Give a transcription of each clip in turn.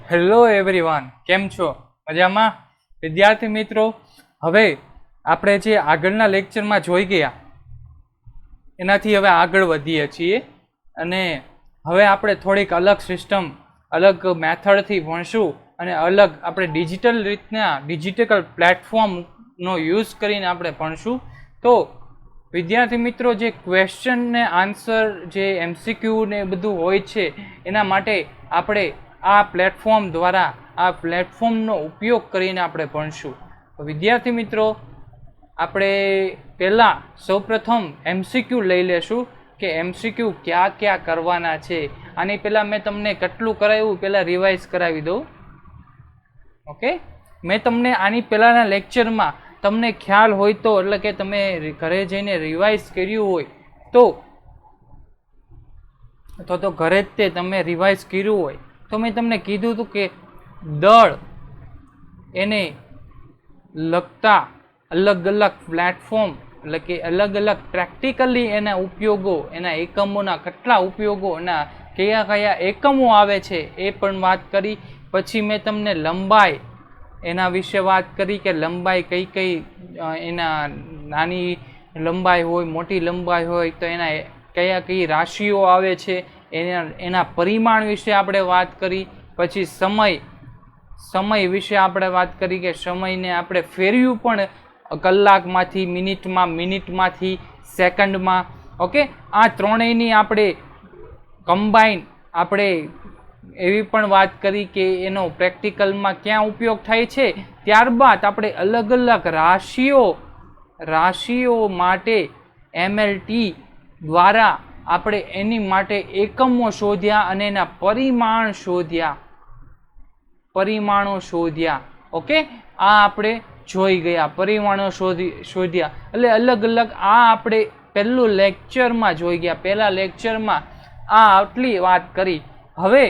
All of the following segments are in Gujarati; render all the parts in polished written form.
હેલો એવરીવન, કેમ છો? મજામાં? વિદ્યાર્થી મિત્રો, હવે આપણે જે આગળના લેક્ચરમાં જોઈ ગયા એનાથી હવે આગળ વધીએ છીએ અને હવે આપણે થોડીક અલગ સિસ્ટમ, અલગ મેથડથી ભણશું અને અલગ આપણે ડિજિટલ પ્લેટફોર્મનો યુઝ કરીને આપણે ભણશું. તો વિદ્યાર્થી મિત્રો, જે ક્વેશ્ચન ને આન્સર, જે MCQ ને બધું હોય છે, એના માટે આપણે આ પ્લેટફોર્મ દ્વારા, આ પ્લેટફોર્મનો ઉપયોગ કરીને આપણે ભણશું. તો વિદ્યાર્થી મિત્રો, આપણે પહેલાં સૌપ્રથમ MCQ લઈ લેશું કે MCQ ક્યાં ક્યાં કરવાના છે. આની પહેલાં મેં તમને કેટલું કરાવ્યું પહેલાં રિવાઇઝ કરાવી દઉં. ઓકે, મેં તમને આની પહેલાંના લેક્ચરમાં તમને ખ્યાલ હોય તો, એટલે કે તમે ઘરે જઈને રિવાઇઝ કર્યું હોય તો ઘરે જ તે તમે રિવાઇઝ કર્યું હોય તો મેં તમને કીધું હતું કે દળ એને લગતા અલગ અલગ પ્લેટફોર્મ, એટલે કે અલગ અલગ પ્રેક્ટિકલી એના ઉપયોગો, એના એકમોના કેટલા ઉપયોગો, એના કયા કયા એકમો આવે છે એ પણ વાત કરી. પછી મેં તમને લંબાઈ એના વિશે વાત કરી કે લંબાઈ કઈ કઈ, એના નાની લંબાઈ હોય, મોટી લંબાઈ હોય તો એના કયા કઈ રાશિઓ આવે છે, એના પરિમાણ વિશે આપણે વાત કરી. પછી સમય વિશે આપણે વાત કરી કે સમયને આપણે ફેરવ્યું પણ કલાકમાંથી મિનિટમાં, મિનિટમાંથી સેકન્ડમાં. ઓકે, આ ત્રણેયની આપણે કમ્બાઈન આપણે એવી પણ વાત કરી કે એનો પ્રેક્ટિકલમાં ક્યાં ઉપયોગ થાય છે. ત્યારબાદ આપણે અલગ અલગ રાશિઓ માટે MLT દ્વારા આપણે એની માટે એકમો શોધ્યા અને એના પરિમાણો શોધ્યા. ઓકે, આ આપણે જોઈ ગયા, પરિમાણો શોધ્યા. એટલે અલગ અલગ આ આપણે પહેલું લેક્ચરમાં જોઈ ગયા. પહેલા લેક્ચરમાં આ આટલી વાત કરી. હવે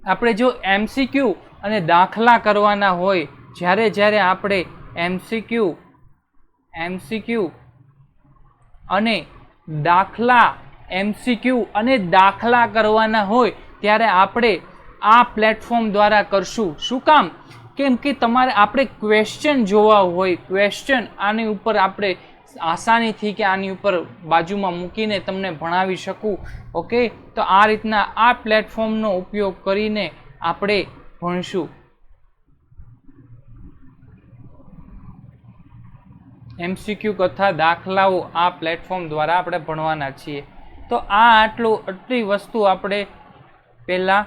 આપણે જો MCQ અને દાખલા કરવાના હોય, જ્યારે આપણે MCQ અને દાખલા કરવાના હોય ત્યારે આપણે આ પ્લેટફોર્મ દ્વારા કરશું. શું કામ? કેમ કે તમારે આપણે ક્વેશ્ચન જોવા હોય, ક્વેશ્ચન આની ઉપર આપણે આસાનીથી કે આની ઉપર બાજુમાં મૂકીને તમને ભણાવી શકું. ઓકે, તો આ રીતના આ પ્લેટફોર્મનો ઉપયોગ કરીને આપણે ભણશું. MCQ તથા દાખલાઓ આ પ્લેટફોર્મ દ્વારા આપણે ભણવાના છીએ. તો આ આટલી વસ્તુ આપણે પહેલાં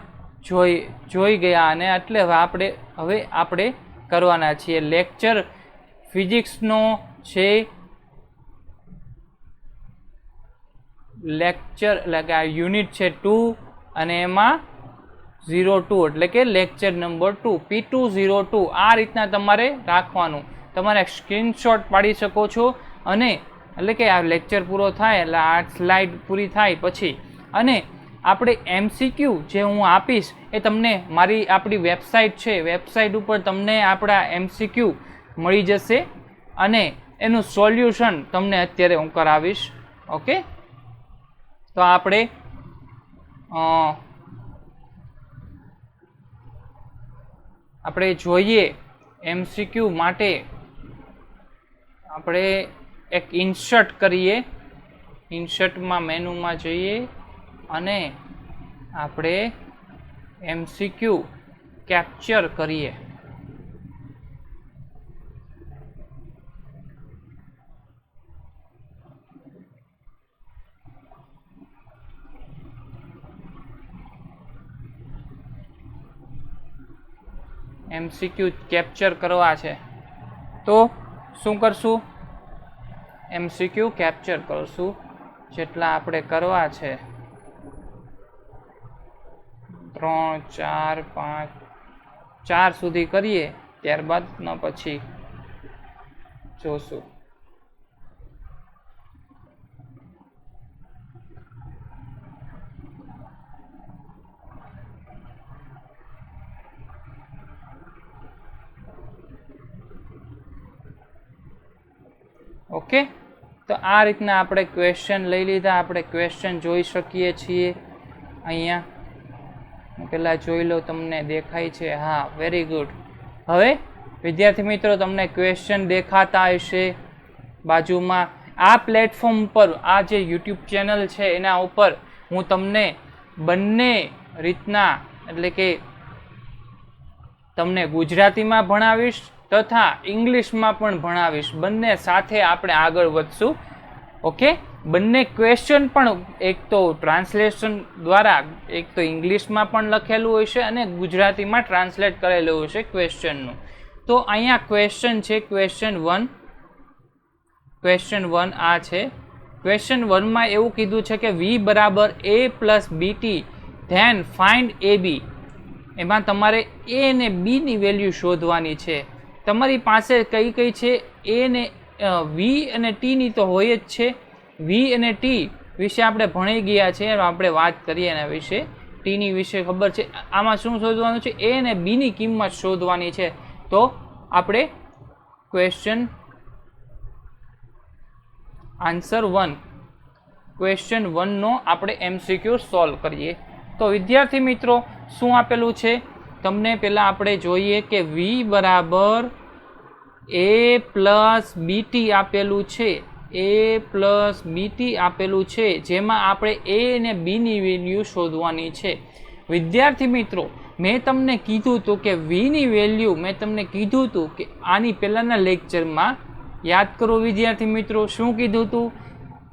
જોઈ ગયા અને એટલે હવે આપણે કરવાના છીએ. લેક્ચર ફિઝિક્સનો છે, લેક્ચર એટલે કે આ યુનિટ છે 2 અને એમાં 02 એટલે કે લેક્ચર નંબર 2, P202. આ રીતના તમારે રાખવાનું. તમારે સ્ક્રીનશોટ પાડી શકો છો અને એટલે કે આ લેક્ચર પૂરો થાય એટલે આ સ્લાઇડ પૂરી થાય પછી અને આપણે MCQ જે હું આપીશ એ તમને આપણી વેબસાઇટ છે, વેબસાઇટ ઉપર તમને આપણા MCQ મળી જશે અને એનું સોલ્યુશન તમને અત્યારે હું કરાવીશ. ઓકે, તો આપણે જોઈએ MCQ માટે આપણે એક ઇન્સર્ટ કરીએ. ઇન્સર્ટમાં મેનુમાં જઈએ અને આપણે MCQ કેપ્ચર કરીએ. MCQ કેપ્ચર કરવા છે તો શું કરશું? MCQ કેપ્ચર કરશું. જેટલા આપણે કરવા છે 3, 4, 5, 4 સુધી કરીએ, ત્યારબાદ પછી જોશું. ઓકે, તો આ રીતના આપણે ક્વેશ્ચન લઈ લીધા. આપણે ક્વેશ્ચન જોઈ શકીએ છીએ અહીંયા. પેલા જોઈ લો તમને દેખાય છે? હા, વેરી ગુડ. હવે વિદ્યાર્થી મિત્રો તમને ક્વેશ્ચન દેખાતા હશે બાજુમાં. આ પ્લેટફોર્મ પર આ જે યુટ્યુબ ચેનલ છે એના ઉપર હું તમને બંને રીતના એટલે કે તમને ગુજરાતીમાં ભણાવીશ તથા ઇંગ્લિશમાં પણ ભણાવીશ. બંને સાથે આપણે આગળ વધશું. ઓકે, બંને ક્વેશ્ચન પણ એક તો ટ્રાન્સલેશન દ્વારા એક તો ઇંગ્લિશમાં પણ લખેલું હોય છે અને ગુજરાતીમાં ટ્રાન્સલેટ કરેલું હોય છે ક્વેશ્ચનનું. તો અહીંયા ક્વેશ્ચન છે ક્વેશ્ચન 1. ક્વેશ્ચન 1 આ છે. ક્વેશ્ચન 1માં એવું કીધું છે કે v બરાબર a plus b t then find a b. એમાં તમારે એ અને બીની વેલ્યુ શોધવાની છે. તમારી પાસે કઈ કઈ છે? એ ને વી અને ટીની તો હોય જ છે. વી અને ટી વિશે આપણે ભણી ગયા છે, આપણે વાત કરીએ એના વિશે. ટીની વિશે ખબર છે. આમાં શું શોધવાનું છે? એ અને બીની કિંમત શોધવાની છે. તો આપણે ક્વેશ્ચન આન્સર 1 ક્વેશ્ચન 1નો આપણે MCQ સોલ્વ કરીએ. તો વિદ્યાર્થી મિત્રો શું આપેલું છે તમને પહેલાં આપણે જોઈએ કે v બરાબર a પ્લસ બીટી આપેલું છે. a પ્લસ બીટી આપેલું છે, જેમાં આપણે a અને બીની વેલ્યુ શોધવાની છે. વિદ્યાર્થી મિત્રો મેં તમને કીધું હતું કે vની વેલ્યુ મેં તમને કીધું હતું કે આની પહેલાંના લેક્ચરમાં યાદ કરો વિદ્યાર્થી મિત્રો શું કીધું હતું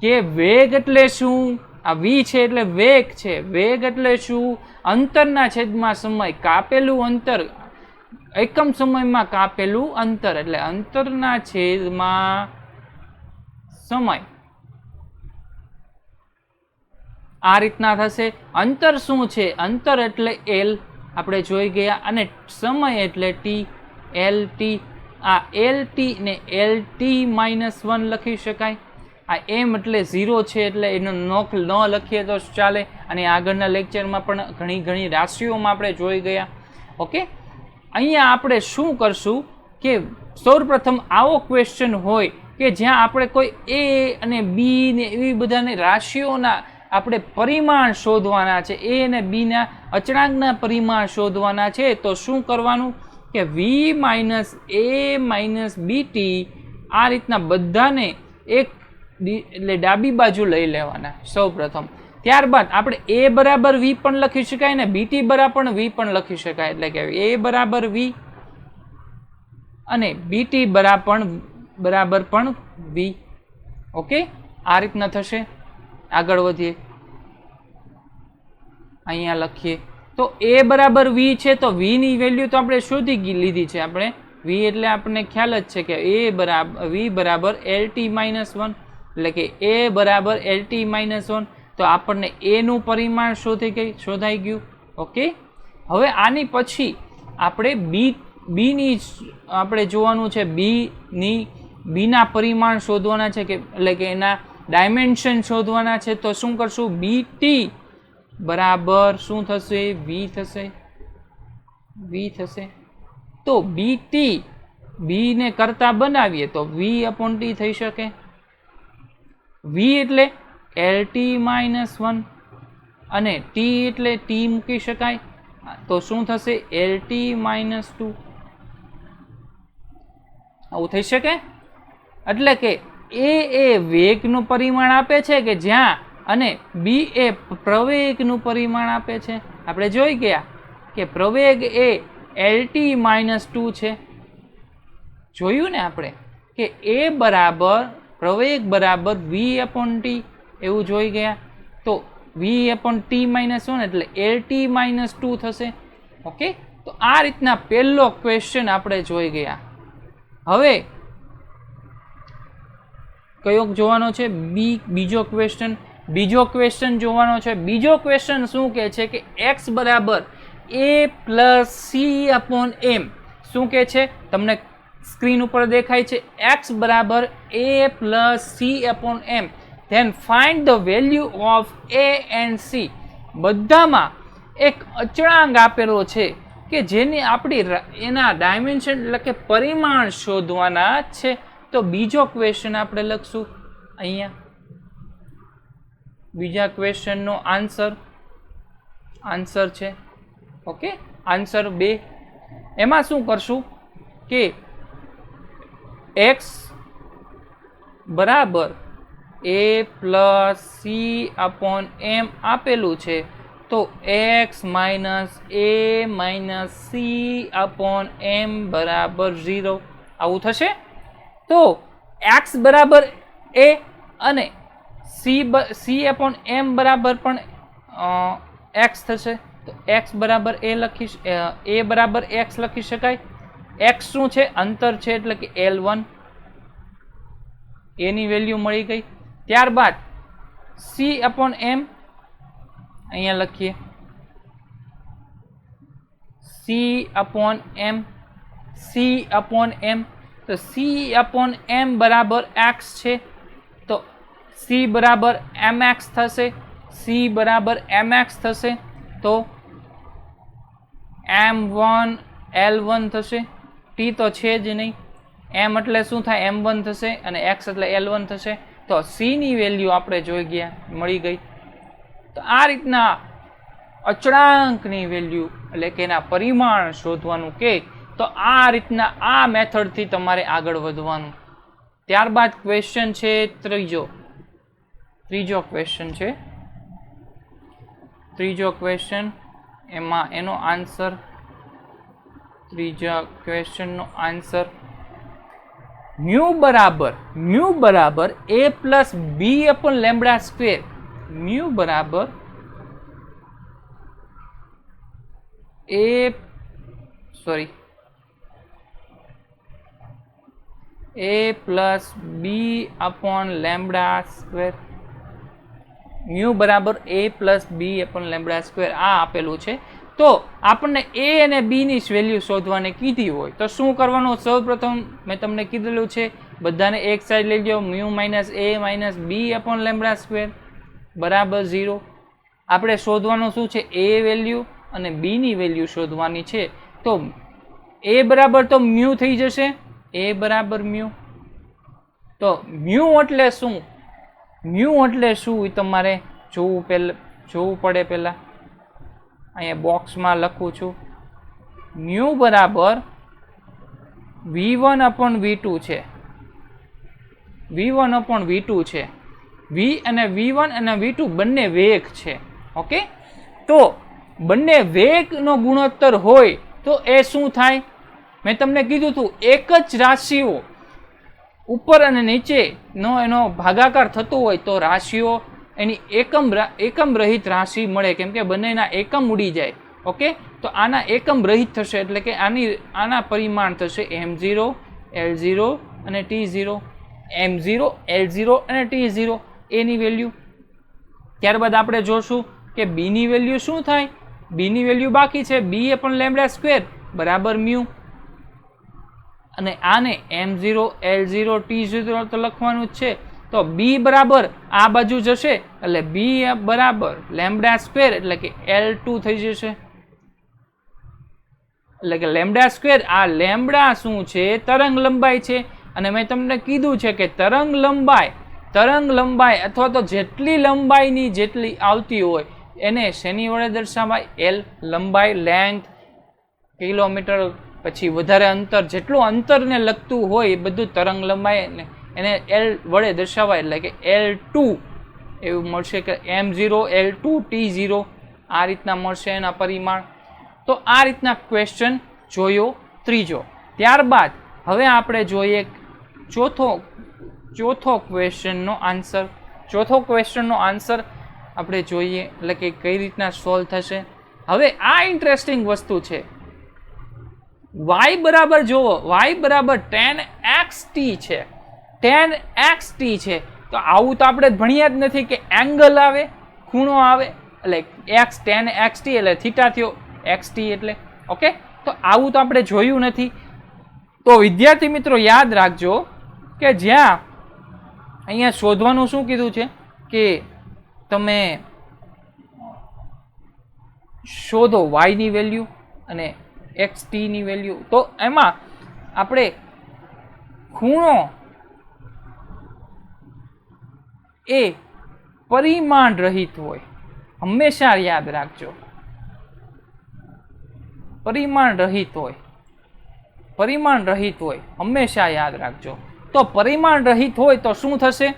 કે વેગ એટલે શું? આ v છે એટલે વેગ છે. વેગ એટલે શું? અંતરના છેદમાં સમય, કાપેલું અંતર, એકમ સમયમાં કાપેલું અંતર એટલે અંતરના છેદમાં સમય. આ રીતના થશે. અંતર શું છે? અંતર એટલે l આપણે જોઈ ગયા, અને સમય એટલે t, lt. આ lt ને lt-1 લખી શકાય. આ m એટલે 0 છે એટલે એનો નોક ન લખીએ તો ચાલે, અને આગળના લેક્ચરમાં પણ ઘણી રાશિઓમાં આપણે જોઈ ગયા. ઓકે, અહીંયા આપણે શું કરશું કે સૌપ્રથમ આવો ક્વેશ્ચન હોય કે જ્યાં આપણે કોઈ એ અને બી ને એવી બધાની રાશિઓના આપણે પરિમાણ શોધવાના છે, એ અને બીના અચળાંકના પરિમાણ શોધવાના છે. તો શું કરવાનું કે v minus a minus b t આ રીતના બધાને એક એટલે ડાબી બાજુ લઈ લેવાના સૌ પ્રથમ. ત્યારબાદ આપણે a બરાબર v પણ લખી શકાય ને બીટી બરાબર v પણ લખી શકાય. એટલે કે a બરાબર v અને બીટી બરાબર પણ v. ઓકે, આ રીતના થશે. આગળ વધીએ, અહીંયા લખીએ તો a બરાબર v છે તો v ની વેલ્યુ તો આપણે શોધી લીધી છે. આપણે v એટલે આપણને ખ્યાલ જ છે કે v બરાબર lt-1 એટલે કે a બરાબર lt-1. તો આપણને a નું પરિમાણ શોધાઈ ગયું. ઓકે, હવે આની પછી આપણે બીની આપણે જોવાનું છે. બીના પરિમાણ શોધવાના છે, કે એટલે કે એના ડાયમેન્શન શોધવાના છે. તો શું કરશું? બીટી બરાબર શું થશે? v થશે. તો બીટી બી ને કરતા બનાવીએ તો v/t થઈ શકે. v એટલે lt-1 અને t એટલે t મૂકી શકાય. તો શું થશે? lt-2. આવું થઈ શકે. એટલે કે એ વેગનું પરિમાણ આપે છે કે જ્યાં, અને બી એ પ્રવેગનું પરિમાણ આપે છે. આપણે જોઈ ગયા કે પ્રવેગ એ lt-2 છે. જોયું ને આપણે કે a બરાબર પ્રવેગ બરાબર v/t એવું જોઈ ગયા. તો v/t-1 એટલે lt-2 થશે. ઓકે, તો આ રીતના પહેલો ક્વેશ્ચન આપણે જોઈ ગયા. હવે કયો જોવાનો છે? બીજો ક્વેશ્ચન જોવાનો છે. બીજો ક્વેશ્ચન શું કહે છે કે x બરાબર a પ્લસ c/m. શું કહે છે? તમને સ્ક્રીન ઉપર દેખાય છે. x બરાબર a plus c/m. Then find the value of a and c. બધામાં એક અચળાંક આપેલો છે કે જેની આપણી એના ડાયમેન્શન એટલે કે પરિમાણ શોધવાના છે. તો બીજો ક્વેશ્ચન આપણે લખશું અહીંયા. બીજા ક્વેશ્ચનનો આન્સર છે ઓકે, આન્સર 2. એમાં શું કરશું કે x બરાબર a plus c upon m આપેલું છે, તો x minus a minus c upon m બરાબર 0 આવું થશે. તો x બરાબર a અને સી અપોન એમ બરાબર પણ x થશે. તો x બરાબર a બરાબર x લખી શકાય. x શું છે? અંતર છે, એટલે કે L1, એની વેલ્યુ મળી ગઈ. ત્યારબાદ સી અપોન એમ અહીંયા લખીએ, સી અપોન એમ, તો સી અપોન એમ બરાબર x છે, તો સી બરાબર mx થશે. સી બરાબર mx થશે તો m1 L1 થશે. ટી તો છે જ નહીં, m એટલે શું થાય? m1 થશે અને x એટલે L1 થશે. તો સી ની વેલ્યુ આપણે જોઈ ગયા, મળી ગઈ. તો આ રીતના અચળાંકની વેલ્યુ એટલે કે એના પરિમાણ શોધવાનું કે, તો આ રીતના આ મેથડથી તમારે આગળ વધવાનું. ત્યારબાદ ક્વેશ્ચન છે ત્રીજો ક્વેશ્ચન છે. ત્રીજો ક્વેશ્ચન, એમાં એનો આન્સર, ત્રીજા ક્વેશ્ચનનો આન્સર મ્યુ બરાબર a plus b upon lambda square. Mu બરાબર a plus b upon lambda square. Mu બરાબર a plus b upon lambda square આ આપેલું છે. તો આપણને a અને b ની વેલ્યુ શોધવાની કીધી હોય તો શું કરવાનું? સૌપ્રથમ મેં તમને કીધેલું છે, બધાને એક સાઈડ લઈ લો. Mu minus a minus b upon lambda square બરાબર 0. આપણે શોધવાનું શું છે? a વેલ્યુ અને b ની વેલ્યુ શોધવાની છે. તો a બરાબર તો મ્યુ થઈ જશે, a બરાબર મ્યુ. તો મ્યુ એટલે શું? મ્યુ એટલે શું એ તમારે જોવું પડે. પહેલા અહીંયા બોક્સમાં લખું છું. મ્યુ બરાબર v1 અપોન v2 છે. v1 અપોન v2 છે. v અને v1 અને v2 બંને વેગ છે. ઓકે, તો બંને વેગનો ગુણોત્તર હોય તો એ શું થાય? મેં તમને કીધું હતું, એક જ રાશિઓ ઉપર અને નીચેનો એનો ભાગાકાર થતો હોય તો રાશિઓ એની એકમ રહિત રાશિ મળે, કેમ કે બંનેના એકમ ઉડી જાય. ઓકે, તો આના એકમ રહિત થશે, એટલે કે આના પરિમાણ થશે m0 L0 અને T0. m0 L0 અને T0 એની વેલ્યુ. ત્યારબાદ આપણે જોશું કે b ની વેલ્યુ શું થાય. b ની વેલ્યુ બાકી છે, b અપોન લેમ્બડા સ્ક્વેર બરાબર મ્યુ. અને આને m0 L0 T0 તો લખવાનું જ છે. તો b બરાબર આ બાજુ જશે, એટલે b બરાબર લેમ્બડા સ્ક્વેર એટલે કે L2 થઈ જશે. એટલે કે લેમ્બડા સ્ક્વેર, આ લેમ્બડા શું છે? તરંગ લંબાઈ છે. અને મેં તમને કીધું છે કે તરંગ લંબાઈ અથવા તો જેટલી લંબાઈની જેટલી આવતી હોય એને શેની વડે દર્શાવાય? L લંબાઈ, લેન્થ, કિલોમીટર, પછી વધારે અંતર, જેટલું અંતરને લગતું હોય એ બધું તરંગ લંબાઈ એને L વડે દર્શાવાય, એટલે કે L2 એવું મળશે કે m0 L2 T0 આ રીતના મળશે એના પરિમાણ. તો આ રીતના ક્વેશ્ચન જોયો ત્રીજો. ત્યારબાદ હવે આપણે જોઈએ ચોથો ક્વેશ્ચનનો આન્સર. ચોથો ક્વેશ્ચનનો આન્સર આપણે જોઈએ, એટલે કે કઈ રીતના સોલ્વ થશે. હવે આ ઇન્ટરેસ્ટિંગ વસ્તુ છે. y બરાબર જુઓ, y બરાબર 10xt છે. 10xt છે તો આવું તો આપણે ભણ્યા જ નથી કે એંગલ આવે, ખૂણો આવે, એટલે x 10xt એટલે થીટા થયો, xt એટલે. ઓકે, તો આવું તો આપણે જોયું નથી. તો વિદ્યાર્થી મિત્રો યાદ રાખજો કે જ્યાં અહીંયા શોધવાનું શું કીધું છે કે તમે શોધો y ની વેલ્યુ અને xt ની વેલ્યુ. તો એમાં આપણે ખૂણો એ પરિમાણ રહિત હોય, હંમેશા યાદ રાખજો. પરિમાણ રહિત હોય હંમેશા યાદ રાખજો. તો પરિમાણ રહિત હોય તો શું થશે?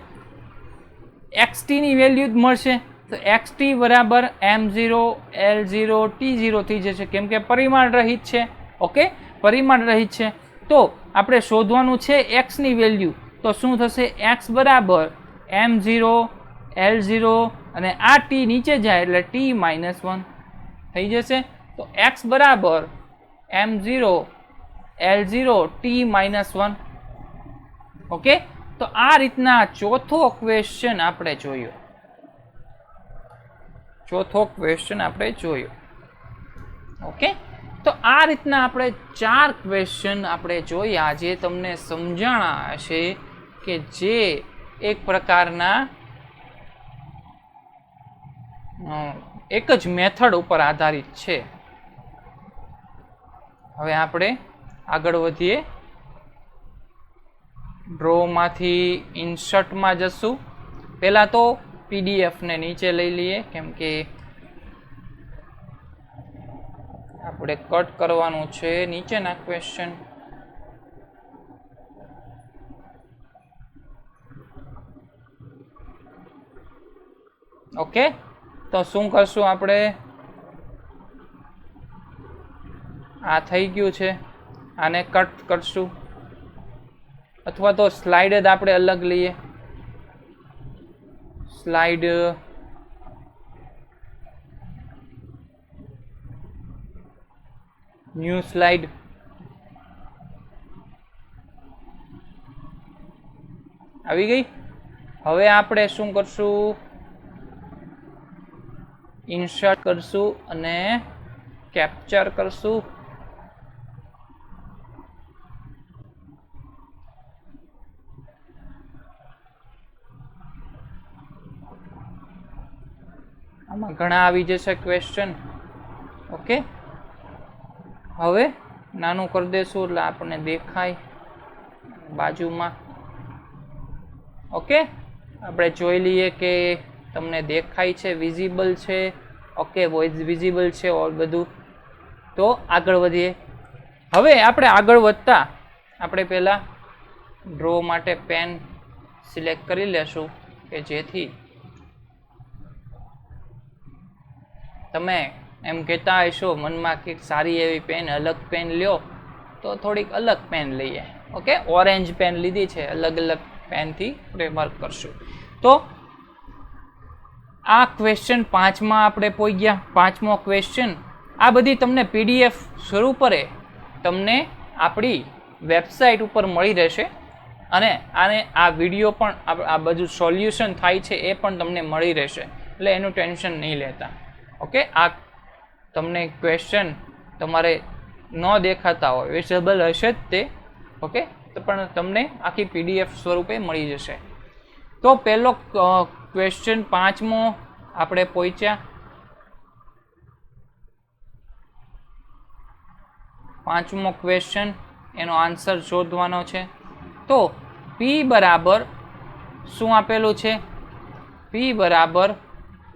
xt ની વેલ્યુ જ મળશે. તો xt બરાબર m0 l0 t0 થઈ જશે, કેમ કે પરિમાણ રહિત છે. ઓકે, પરિમાણ રહિત છે. તો આપણે શોધવાનું છે x ની વેલ્યુ. તો શું થશે? x બરાબર m0 l0 અને આ t નીચે જાય એટલે t-1 થઈ જશે. તો x બરાબર m0 l0 t-1. ઓકે, તો આ રીતના ચોથો ક્વેશ્ચન આપણે જોયો. ઓકે, તો આ રીતના આપણે 4 ક્વેશ્ચન આપણે જોયા જે તમને સમજાણા હશે કે જે એક પ્રકારના એક જ મેથડ ઉપર આધારિત છે. હવે આપણે આગળ વધીએ. ડ્રોમાંથી ઇન્સર્ટમાં જશું. પહેલાં તો પીડીએફને નીચે લઈ લઈએ, કેમ કે આપણે કટ કરવાનું છે નીચેના ક્વેશ્ચન. ઓકે, તો શું કરશું આપણે? આ થઈ ગયું છે, આને કટ કરશું, અથવા તો સ્લાઇડ જ આપણે અલગ લઈએ. Slide new slide. આવી ગઈ. હવે આપણે શું કરશું? ઇન્સર્ટ કરશું અને કેપ્ચર કરશું. આમાં ઘણા આવી જશે ક્વેશ્ચન. ઓકે, હવે નાનું કરી દેશું એટલે આપણને દેખાય બાજુમાં. ઓકે, આપણે જોઈ લઈએ કે તમને દેખાય છે, વિઝિબલ છે. ઓકે, વોઇસ વિઝિબલ છે ઓર બધું. તો આગળ વધીએ. હવે આપણે આગળ વધતા આપણે પહેલાં ડ્રો માટે પેન સિલેક્ટ કરી લેશું કે જેથી તમે એમ કહેતા હશો મનમાં કે સારી એવી પેન, અલગ પેન લ્યો. તો થોડીક અલગ પેન લઈએ. ઓકે, ઓરેન્જ પેન લીધી છે, અલગ અલગ પેનથી આપણે વર્ક કરશું. તો આ ક્વેશ્ચન 5માં આપણે પહોંચી ગયા. 5મો ક્વેશ્ચન. આ બધી તમને પીડીએફ સ્વરૂપે તમને આપણી વેબસાઇટ ઉપર મળી રહેશે અને આ વિડીયો પણ આ બધું સોલ્યુશન થાય છે એ પણ તમને મળી રહેશે, એટલે એનું ટેન્શન નહીં લેતા. ઓકે, આ તમને ક્વેશ્ચન તમારે ન દેખાતા હોય, વિઝિબલ હશે જ તે. ઓકે, તો પણ તમને આખી પીડીએફ સ્વરૂપે મળી જશે. તો પહેલો ક્વેશ્ચન 5મો આપણે પહોંચ્યા. 5મો ક્વેશ્ચન, એનો આન્સર શોધવાનો છે. તો P બરાબર શું આપેલું છે? P બરાબર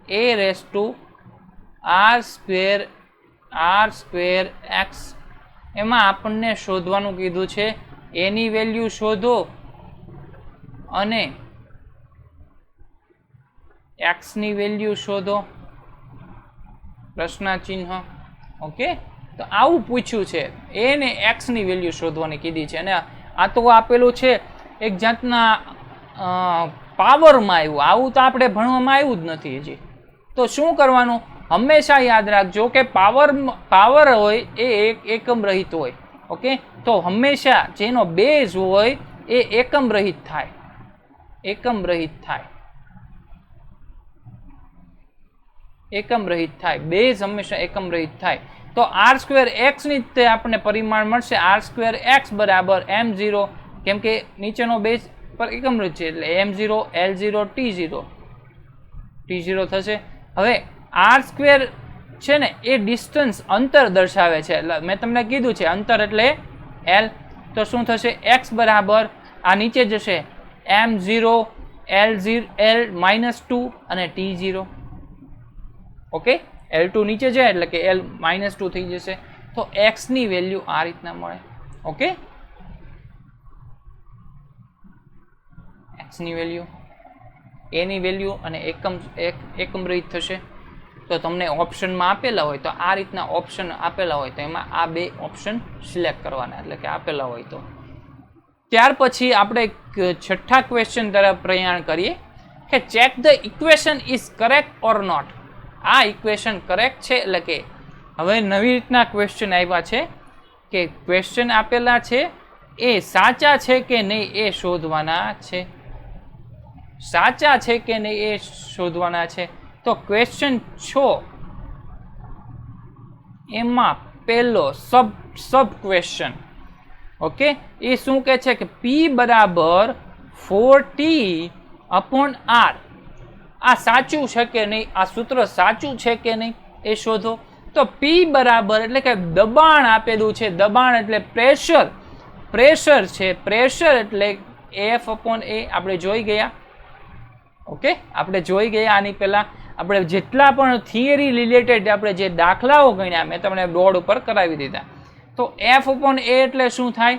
a⁻r² x. એમાં આપણને શોધવાનું કીધું છે એની વેલ્યુ શોધો અને x ની વેલ્યુ શોધો. પ્રશ્ન ચિહ્ન. ઓકે, તો આવું પૂછ્યું છે. એ ને x ની વેલ્યુ શોધવાની કીધી છે અને આ તો આપેલું છે એક જાતના પાવરમાં આવ્યું. આવું તો આપણે ભણવામાં આવ્યું જ નથી હજી. તો શું કરવાનું? હંમેશા યાદ રાખજો કે પાવર હોય એ એકમ રહિત હોય. ઓકે, તો હંમેશા જેનો બેઝ હોય એ એકમ રહિત થાય. એકમ રહિત થાય. બેઝ હંમેશા એકમ રહિત થાય. તો r²x ની તે આપણને પરિમાણ મળશે. r²x બરાબર m0, કેમ કે નીચેનો બેઝ પર એકમ રહિત છે એટલે m0 l0 t0 થશે. હવે r² છે ને એ ડિસ્ટન્સ, અંતર દર્શાવે છે. એટલે મેં તમને કીધું છે અંતર એટલે l. તો શું થશે? x બરાબર આ નીચે જશે m0 l-2 અને t0. ઓકે, l2 નીચે જાય એટલે કે l-2 થઈ જશે. તો x ની વેલ્યુ આ રીતના મળે. ઓકે, x ની વેલ્યુ, a ની વેલ્યુ અને એકમ રહિત થશે. તો તમને ઓપ્શનમાં આપેલા હોય તો આ રીતના ઓપ્શન આપેલા હોય તો એમાં આ બે ઓપ્શન સિલેક્ટ કરવાના, એટલે કે આપેલા હોય તો. ત્યાર પછી આપણે છઠ્ઠા ક્વેશ્ચન તરફ પ્રયાણ કરીએ કે check the equation is correct or not. આ ઇક્વેશન કરેક્ટ છે, એટલે કે હવે નવી રીતના ક્વેશ્ચન આવ્યા છે કે ક્વેશ્ચન આપેલા છે એ સાચા છે કે નહીં એ શોધવાના છે. સાચા છે કે નહીં એ શોધવાના છે. તો ક્વેશ્ચન 6 એમાં પહેલો સબ ક્વેશ્ચન, ઓકે, એ શું કહે છે કે P બરાબર 4T/R. આ સાચું છે કે નહીં, આ સૂત્ર સાચું છે કે નહીં એ શોધો. તો P બરાબર એટલે કે દબાણ આપેલું છે, દબાણ એટલે પ્રેશર, પ્રેશર છે, પ્રેશર એટલે F/A આપણે જોઈ ગયા. ઓકે, આપણે જોઈ ગયા આની પહેલા. આપણે જેટલા પણ થિયરી રિલેટેડ આપણે જે દાખલાઓ ગણ્યા મેં તમને બોર્ડ ઉપર કરાવી દીધા. તો F/A એટલે શું થાય,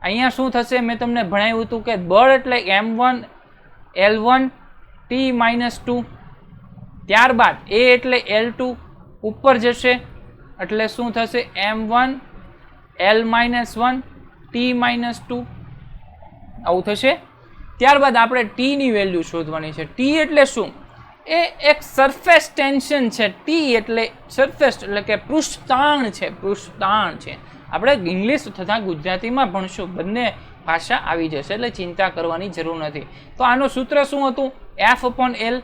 અહીંયા શું થશે મેં તમને ભણાવ્યું હતું કે બળ એટલે m1 L1 T-2. ત્યારબાદ A એટલે L2 ઉપર જશે એટલે શું થશે m1 L-1 T-2 આવું થશે. ત્યારબાદ આપણે T ની વેલ્યુ શોધવાની છે. T એટલે શું, એ એક સરફેસ ટેન્શન છે. T એટલે સરફેસ એટલે કે પૃષ્ઠતાણ છે, પૃષ્ઠતાણ છે. આપણે ઇંગ્લિશ તથા ગુજરાતીમાં ભણશું, બંને ભાષા આવી જશે એટલે ચિંતા કરવાની જરૂર નથી. તો આનું સૂત્ર શું હતું, F/L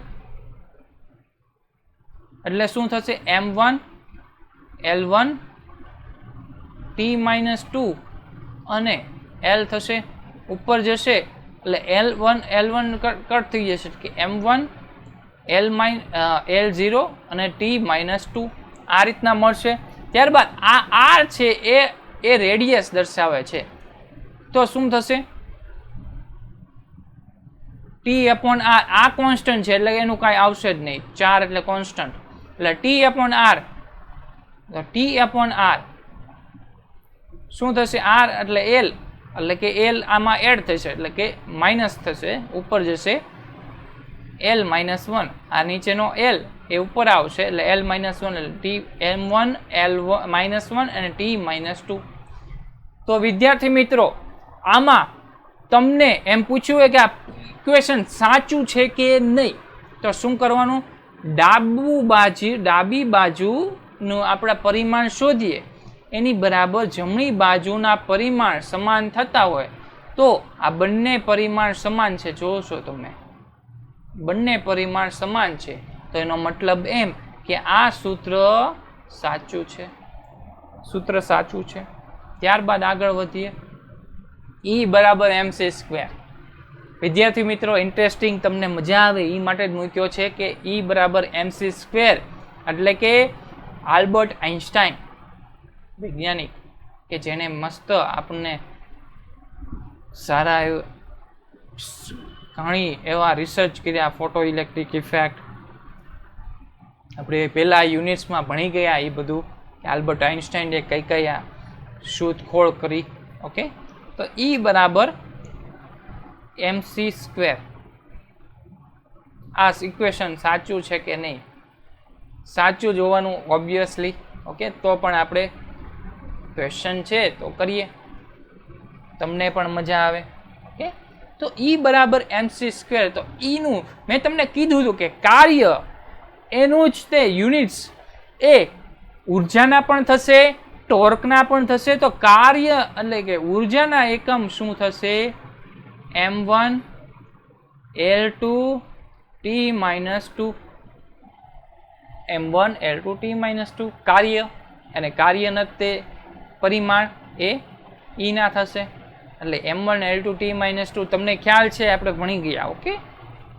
એટલે શું થશે m1 L1 T-2 અને L થશે ઉપર જશે એટલે L1 કટ થઈ જશે કે m1 L0 અને T-2 આ રીતના મળશે. ત્યારબાદ આ R છે એ રેડિયસ દર્શાવે છે. તો શું થશે T/R, આ કોન્સ્ટન્ટ છે એટલે એનું કાંઈ આવશે જ નહીં, 4 એટલે કોન્સ્ટન્ટ, એટલે T/R. T/R શું થશે, R એટલે L એટલે કે L આમાં એડ થશે એટલે કે માઇનસ થશે, ઉપર જશે L-1, આ નીચેનો L એ ઉપર આવશે એટલે L-1 એટલે T-m1 L-1 અને T-2. તો વિદ્યાર્થી મિત્રો આમાં તમને એમ પૂછ્યું હોય કે આ ઇક્વેશન સાચું છે કે નહીં, તો શું કરવાનું, ડાબી બાજુનું આપણે પરિમાણ શોધીએ, એની બરાબર જમણી બાજુના પરિમાણ સમાન થતા હોય તો આ બંને પરિમાણ સમાન છે, જોશો તમે બંને પરિમાણ સમાન છે તો એનો મતલબ એમ કે આ સૂત્ર સાચું છે, સૂત્ર સાચું છે. ત્યારબાદ આગળ વધીએ, E બરાબર mc². વિદ્યાર્થી મિત્રો ઇન્ટરેસ્ટિંગ, તમને મજા આવે એ માટે જ મૂક્યો છે કે E બરાબર mc², એટલે કે આલ્બર્ટ આઇન્સ્ટાઈન વૈજ્ઞાનિક કે જેણે મસ્ત આપણને સારા ઘણી એવા રિસર્ચ કર્યા, ફોટો ઇલેક્ટ્રિક ઇફેક્ટ આપણે પહેલા યુનિટ્સમાં ભણી ગયા એ બધું કે આલ્બર્ટ આઇન્સ્ટાઈને કઈ કઈ શોધખોળ કરી. ઓકે, તો E બરાબર mc². આ ઇક્વેશન સાચું છે કે નહીં, સાચું જોવાનું ઓબ્વિયસલી. ઓકે, તો પણ આપણે ક્વેશ્ચન છે તો કરીએ, તમને પણ મજા આવે. ઓકે, તો E બરાબર mc². તો E નું મેં તમને કીધું હતું કે કાર્ય એનું જ તે યુનિટ્સ એ ઉર્જાના પણ થશે, ટોર્કના પણ થશે. તો કાર્ય એટલે કે ઉર્જાના એકમ શું થશે, m1 L2 T-2, m1 L2 T-2 કાર્ય, અને કાર્યના તે પરિમાણ એ E ના થશે એટલે m1 L2 T-2. તમને ખ્યાલ છે આપણે ભણી ગયા. ઓકે,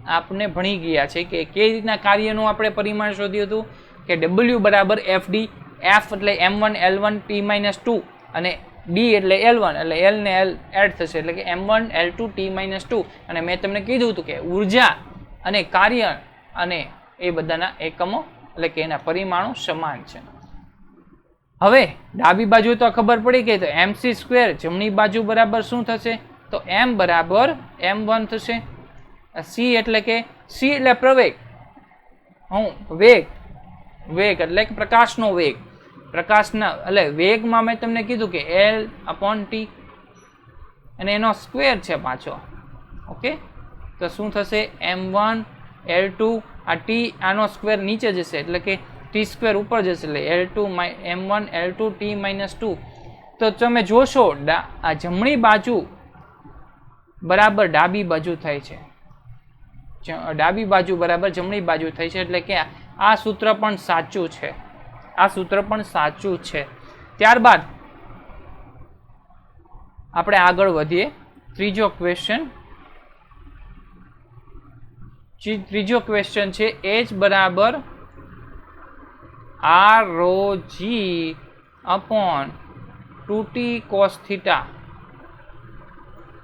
આપણે ભણી ગયા છે કે કઈ રીતના કાર્યનું આપણે પરિમાણ શોધ્યું હતું કે W બરાબર FD. F એટલે m1 L1 T-2 અને D એટલે L1 એટલે L ને L એડ થશે એટલે કે m1 L2 T-2. અને મેં તમને કીધું હતું કે ઉર્જા અને કાર્ય અને એ બધાના એકમો એટલે કે એના પરિમાણો સમાન છે. હવે ડાબી બાજુ તો ખબર પડી ગઈ, તો mc સ્ક્વેર જમણી બાજુ બરાબર શું થશે? તો m બરાબર m1 થશે. c એટલે કે c એટલે પ્રવેગ, વેગ, વેગ એટલે કે પ્રકાશનો વેગ. પ્રકાશના એટલે વેગમાં મેં તમને કીધું કે l/t અને એનો સ્ક્વેર છે પાછો. ઓકે, તો શું થશે? m1 l2, આ t આનો સ્ક્વેર નીચે જશે એટલે કે t સ્ક્વેર ઉપર જશે એટલે l2 m1 l2 t - 2. તો તમે જોશો આ જમણી બાજુ બરાબર ડાબી બાજુ થાય છે, ડાબી બાજુ બરાબર જમણી બાજુ થઈ છે, એટલે કે આ સૂત્ર પણ સાચું છે, આ સૂત્ર પણ સાચું છે. ત્યારબાદ આપણે આગળ વધીએ. ત્રીજો ક્વેશ્ચન છે h બરાબર r(ρg) upon 2t cos theta.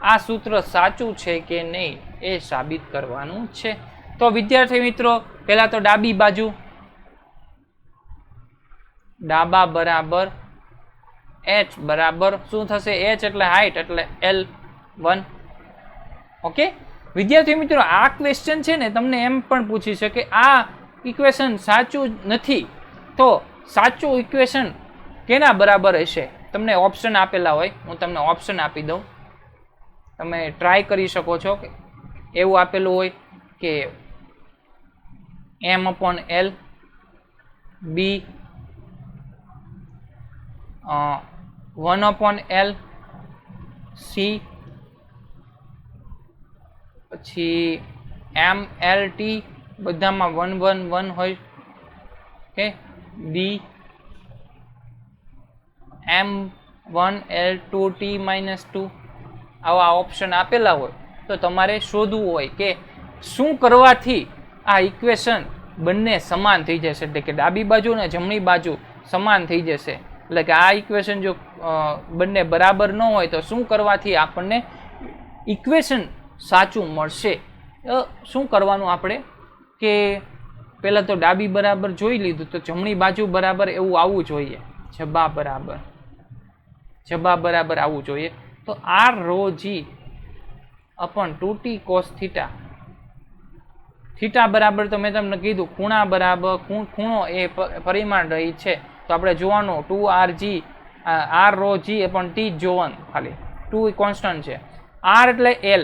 આ સૂત્ર સાચું છે કે નહીં એ સાબિત કરવાનું છે. તો વિદ્યાર્થી મિત્રો, પહેલા તો ડાબી બાજુ, ડાબા બરાબર h બરાબર શું થશે? h એટલે હાઈટ એટલે l1. ઓકે વિદ્યાર્થી મિત્રો, આ ક્વેશ્ચન છે ને તમને એમ પણ પૂછી શકે આ ઇક્વેશન સાચું નથી, તો સાચું ઇક્વેશન કેના બરાબર હશે? તમને ઓપ્શન આપેલા હોય, હું તમને ઓપ્શન આપી દઉં, તમે ટ્રાય કરી શકો છો. કે એવું આપેલું હોય કે m/l, b 1/l, c પછી mlt બધામાં 1 1 1 હોય, ઓકે, d m1l2t - 2. આવા ઓપ્શન આપેલા હોય તો તમારે શોધવું હોય કે શું કરવાથી આ ઇક્વેશન બંને સમાન થઈ જશે, એટલે કે ડાબી બાજુ અને જમણી બાજુ સમાન થઈ જશે. એટલે કે આ ઇક્વેશન જો બંને બરાબર ન હોય તો શું કરવાથી આપણને ઇક્વેશન સાચું મળશે? શું કરવાનું આપણે કે પહેલાં તો ડાબી બરાબર જોઈ લીધું, તો જમણી બાજુ બરાબર એવું આવવું જોઈએ, જબા બરાબર આવવું જોઈએ. તો r(ρg) upon 2t cos theta. Theta બરાબર તો મેં તમને કીધું ખૂણા બરાબર, ખૂણો એ પરિમાણ રહી છે, તો આપણે જોવાનું 2rg r(ρg) upon t જોવાનું, ખાલી 2 કોન્સ્ટન્ટ છે. r એટલે l,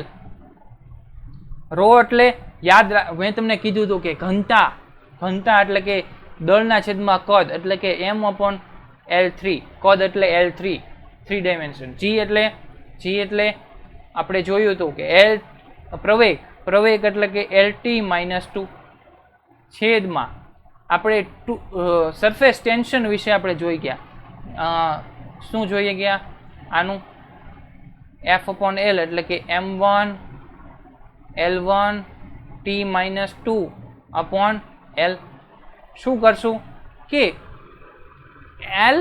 રો એટલે યાદ મેં તમને કીધું હતું કે ઘનતા એટલે કે દળના છેદમાં કદ એટલે કે m/l3, કદ એટલે l3, 3 ડાયમેન્શન. g એટલે આપણે જોયું હતું કે l પ્રવેગ એટલે કે lt - 2 છેદમાં આપણે સરફેસ ટેન્શન વિશે આપણે જોઈ ગયા. શું જોઈએ ગયા? આનું f/l એટલે કે m1 l1 t - 2 upon l. શું કરશું કે l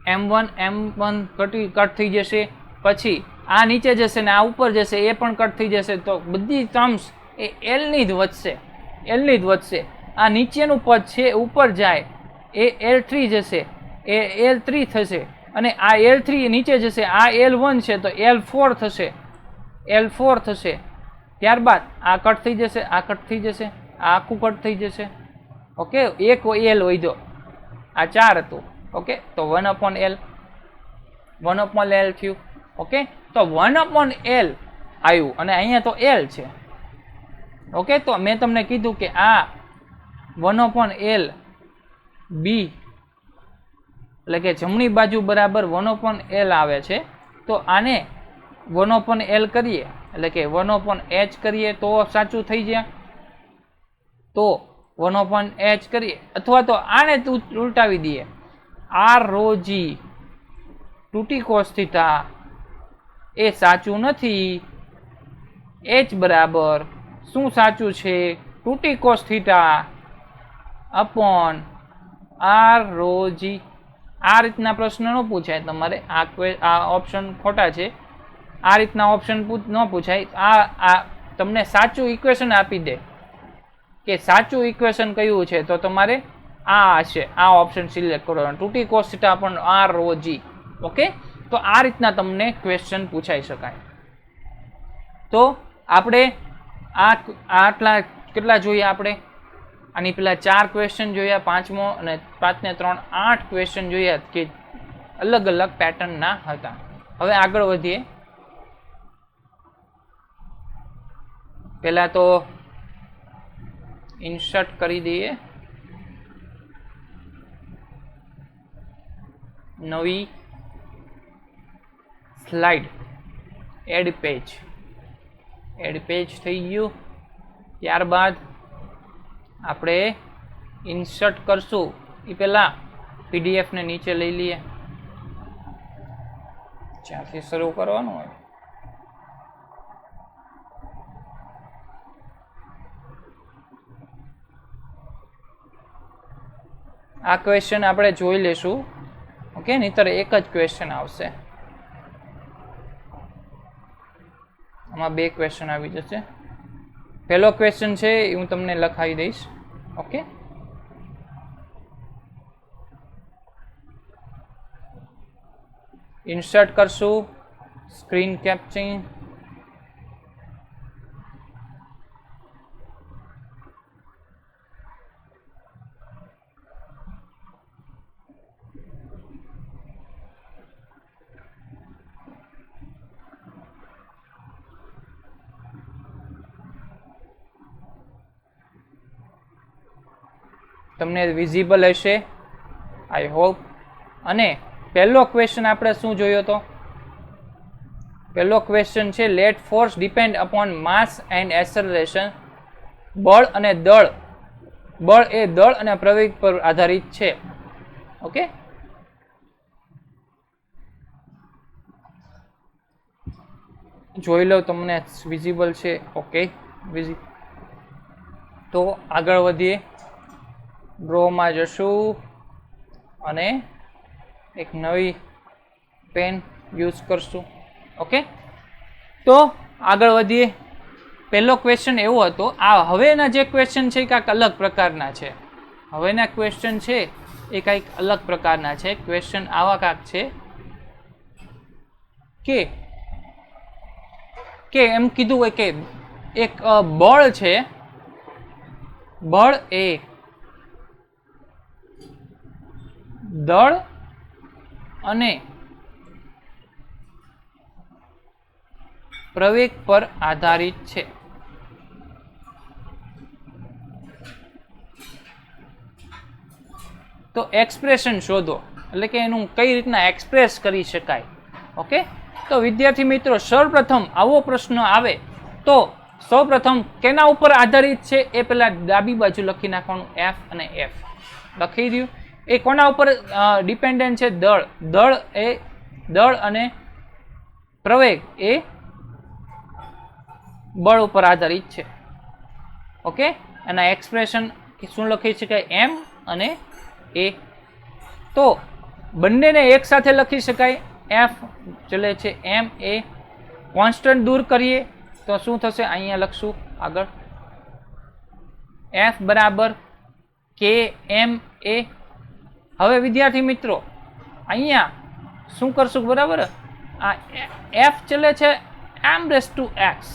m1 કટ થઈ જશે, પછી આ નીચે જશે ને આ ઉપર જશે, એ પણ કટ થઈ જશે, તો બધી ટર્મ્સ એ l ની જ વધશે. આ નીચેનું પદ છે ઉપર જાય એ l3 જશે, એ l3 થશે, અને આ l3 નીચે જશે, આ l1 છે તો l4 થશે. ત્યારબાદ આ કટ થઈ જશે, આ કટ થઈ જશે, આ આખું કટ થઈ જશે. ઓકે, એક l વધ્યો, આ 4 હતું. ઓકે, તો 1/l થયું. ઓકે, તો 1/l આવ્યું અને અહીંયા તો l છે. ઓકે, તો મેં તમને કીધું કે આ 1/l b એટલે કે જમણી બાજુ બરાબર 1/l આવે છે, તો આને 1/l કરીએ એટલે કે 1/h કરીએ તો સાચું થઈ જાય. તો 1/h કરીએ, અથવા તો આને ઉલટાવી દઈએ, r(ρg) 2t cos theta એ સાચું નથી. h બરાબર શું સાચું છે? 2t cos theta upon r(ρg). આ રીતના પ્રશ્ન ન પૂછાય તમારે, આ ઓપ્શન ખોટા છે, આ રીતના ઓપ્શન ન પૂછાય. આ તમને સાચું ઇક્વેશન આપી દે કે સાચું ઇક્વેશન કયું છે, તો તમારે આ છે, આ ઓપ્શન સિલેક્ટ કરવાનો. 2t cos θ upon ROG. Okay, તો આ રીતના તમને ક્વેશ્ચન પૂછાઈ શકાય. તો આપણે આટલા કેટલા જોઈએ આપણે? આની પેલા 4 ક્વેશ્ચન જોયા, પાંચમો અને 5 ને 3 8 ક્વેશ્ચન જોયા કે અલગ અલગ પેટર્નના હતા. હવે આગળ વધીએ. પહેલા તો ઇન્સર્ટ કરી દઈએ નવી સ્લાઇડ, એડ પેજ થઈ ગયું. ત્યારબાદ આપણે ઇન્સર્ટ કરશું એ પહેલા પીડીએફ ને નીચે લઈ લઈએ, જ્યાંથી શરૂ કરવાનું હોય. આ ક્વેશ્ચન આપણે જોઈ લેશું. ઓકે, નહીતર એક જ ક્વેશ્ચન આવશે. આમાં 2 ક્વેશ્ચન આવી જશે. પહેલો ક્વેશ્ચન છે એ હું તમને લખાવી દઈશ. ઓકે, ઇન્સર્ટ કરશું, સ્ક્રીન કેપ્ચરિંગ, તમને વિઝિબલ હશે આઈ હોપ. અને પહેલો ક્વેશ્ચન આપણે શું જોયો હતો? પહેલો ક્વેશ્ચન છે let force depend upon mass and acceleration. બળ અને દળ, બળ એ દળ અને પ્રવેગ પર આધારિત છે. ઓકે, જોઈ લો તમને વિઝિબલ છે. ઓકે, તો આગળ વધીએ. ડ્રોમાં જશું અને એક નવી પેન યુઝ કરશું. ઓકે, તો આગળ વધીએ. પહેલો ક્વેશ્ચન એવો હતો. આ હવેના જે ક્વેશ્ચન છે એ કાંઈક અલગ પ્રકારના છે. હવેના ક્વેશ્ચન છે એ કંઈક અલગ પ્રકારના છે. ક્વેશ્ચન આવા કાંક છે કે એમ કીધું હોય કે એક બળ છે, બળ એ દળ અને પ્રવેગ પર આધારિત છે. તો એક્સપ્રેશન શોધો, એટલે કે એનું કઈ રીતના એક્સપ્રેસ કરી શકાય. ઓકે, તો વિદ્યાર્થી મિત્રો, સૌપ્રથમ આવો પ્રશ્ન આવે તો સૌપ્રથમ કેના ઉપર આધારિત છે એ પહેલા ડાબી બાજુ લખી નાખવાનું, એફ અને એફ લખી દઉં. એ કોના ઉપર ડિપેન્ડન્ટ છે? દળ અને પ્રવેગ એ બળ ઉપર આધારિત છે. ઓકે, એના એક્સપ્રેશન શું લખી શકાય? એમ અને એ. તો બંનેને એક સાથે લખી શકાય. એફ ચલે છે એમ એ. કોન્સ્ટન્ટ દૂર કરીએ તો શું થશે? અહીંયા લખશું આગળ, એફ બરાબર કે એમ એ. હવે વિદ્યાર્થી મિત્રો, અહીંયા શું કરશું? બરાબર, આ એફ ચલે છે m raise to x,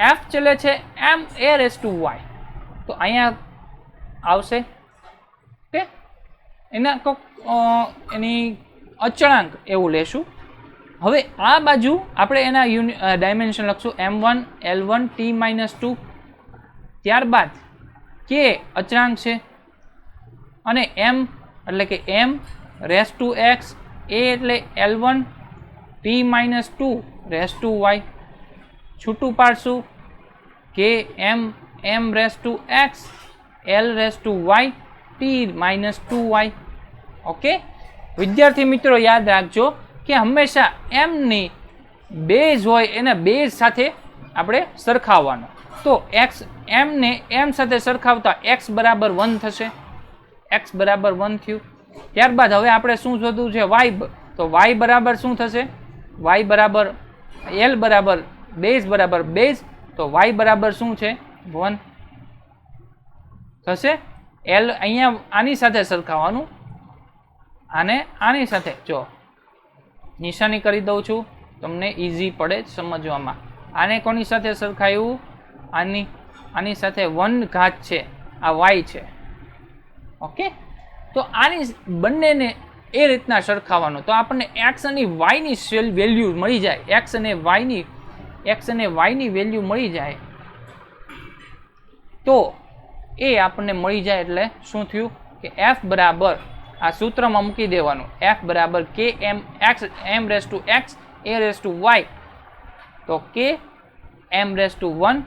F ચલે છે એમ એ રેસ ટુ વાય. તો અહીંયા આવશે. ઓકે, એના એની અચળાંક એવું લેશું. હવે આ બાજુ આપણે એના ડાયમેન્શન લખશું m1 l1 t-2. ત્યારબાદ કે અચળાંક છે અને m એટલે કે m raise to x, a એટલે l1 t-2 race to y. છૂટું પાડશું કે m raise to x, l raise to y, t-2y. Okay, વિદ્યાર્થી મિત્રો યાદ રાખજો કે હંમેશા m ની બેઝ હોય એને બેઝ સાથે આપણે સરખાવવાનો. તો x m ને m સાથે સરખાવતા x બરાબર 1 થશે. x બરાબર 1 થયું. ત્યારબાદ હવે આપણે શું શોધવું છે? y. તો y બરાબર શું થશે? y બરાબર l બરાબર બેઝ તો y બરાબર શું છે? 1 થશે. એલ અહીંયા આની સાથે સરખાવવાનું, આને આની સાથે. જો નિશાની કરી દઉં છું, તમને ઇઝી પડે સમજવામાં. આને કોની સાથે સરખાયું? આની સાથે 1 ઘાત છે, આ વાય છે. ઓકે, તો આની બંનેને એ રીતના સરખાવવાનું, તો આપણને એક્સ અને વાયની વેલ્યુ મળી જાય. એક્સ અને વાયની વેલ્યુ મળી જાય તો એ આપણને મળી જાય એટલે શું થયું કે એફ બરાબર આ સૂત્રમાં મૂકી દેવાનું. એફ બરાબર k m raise to x a raise to y, તો k m raise to 1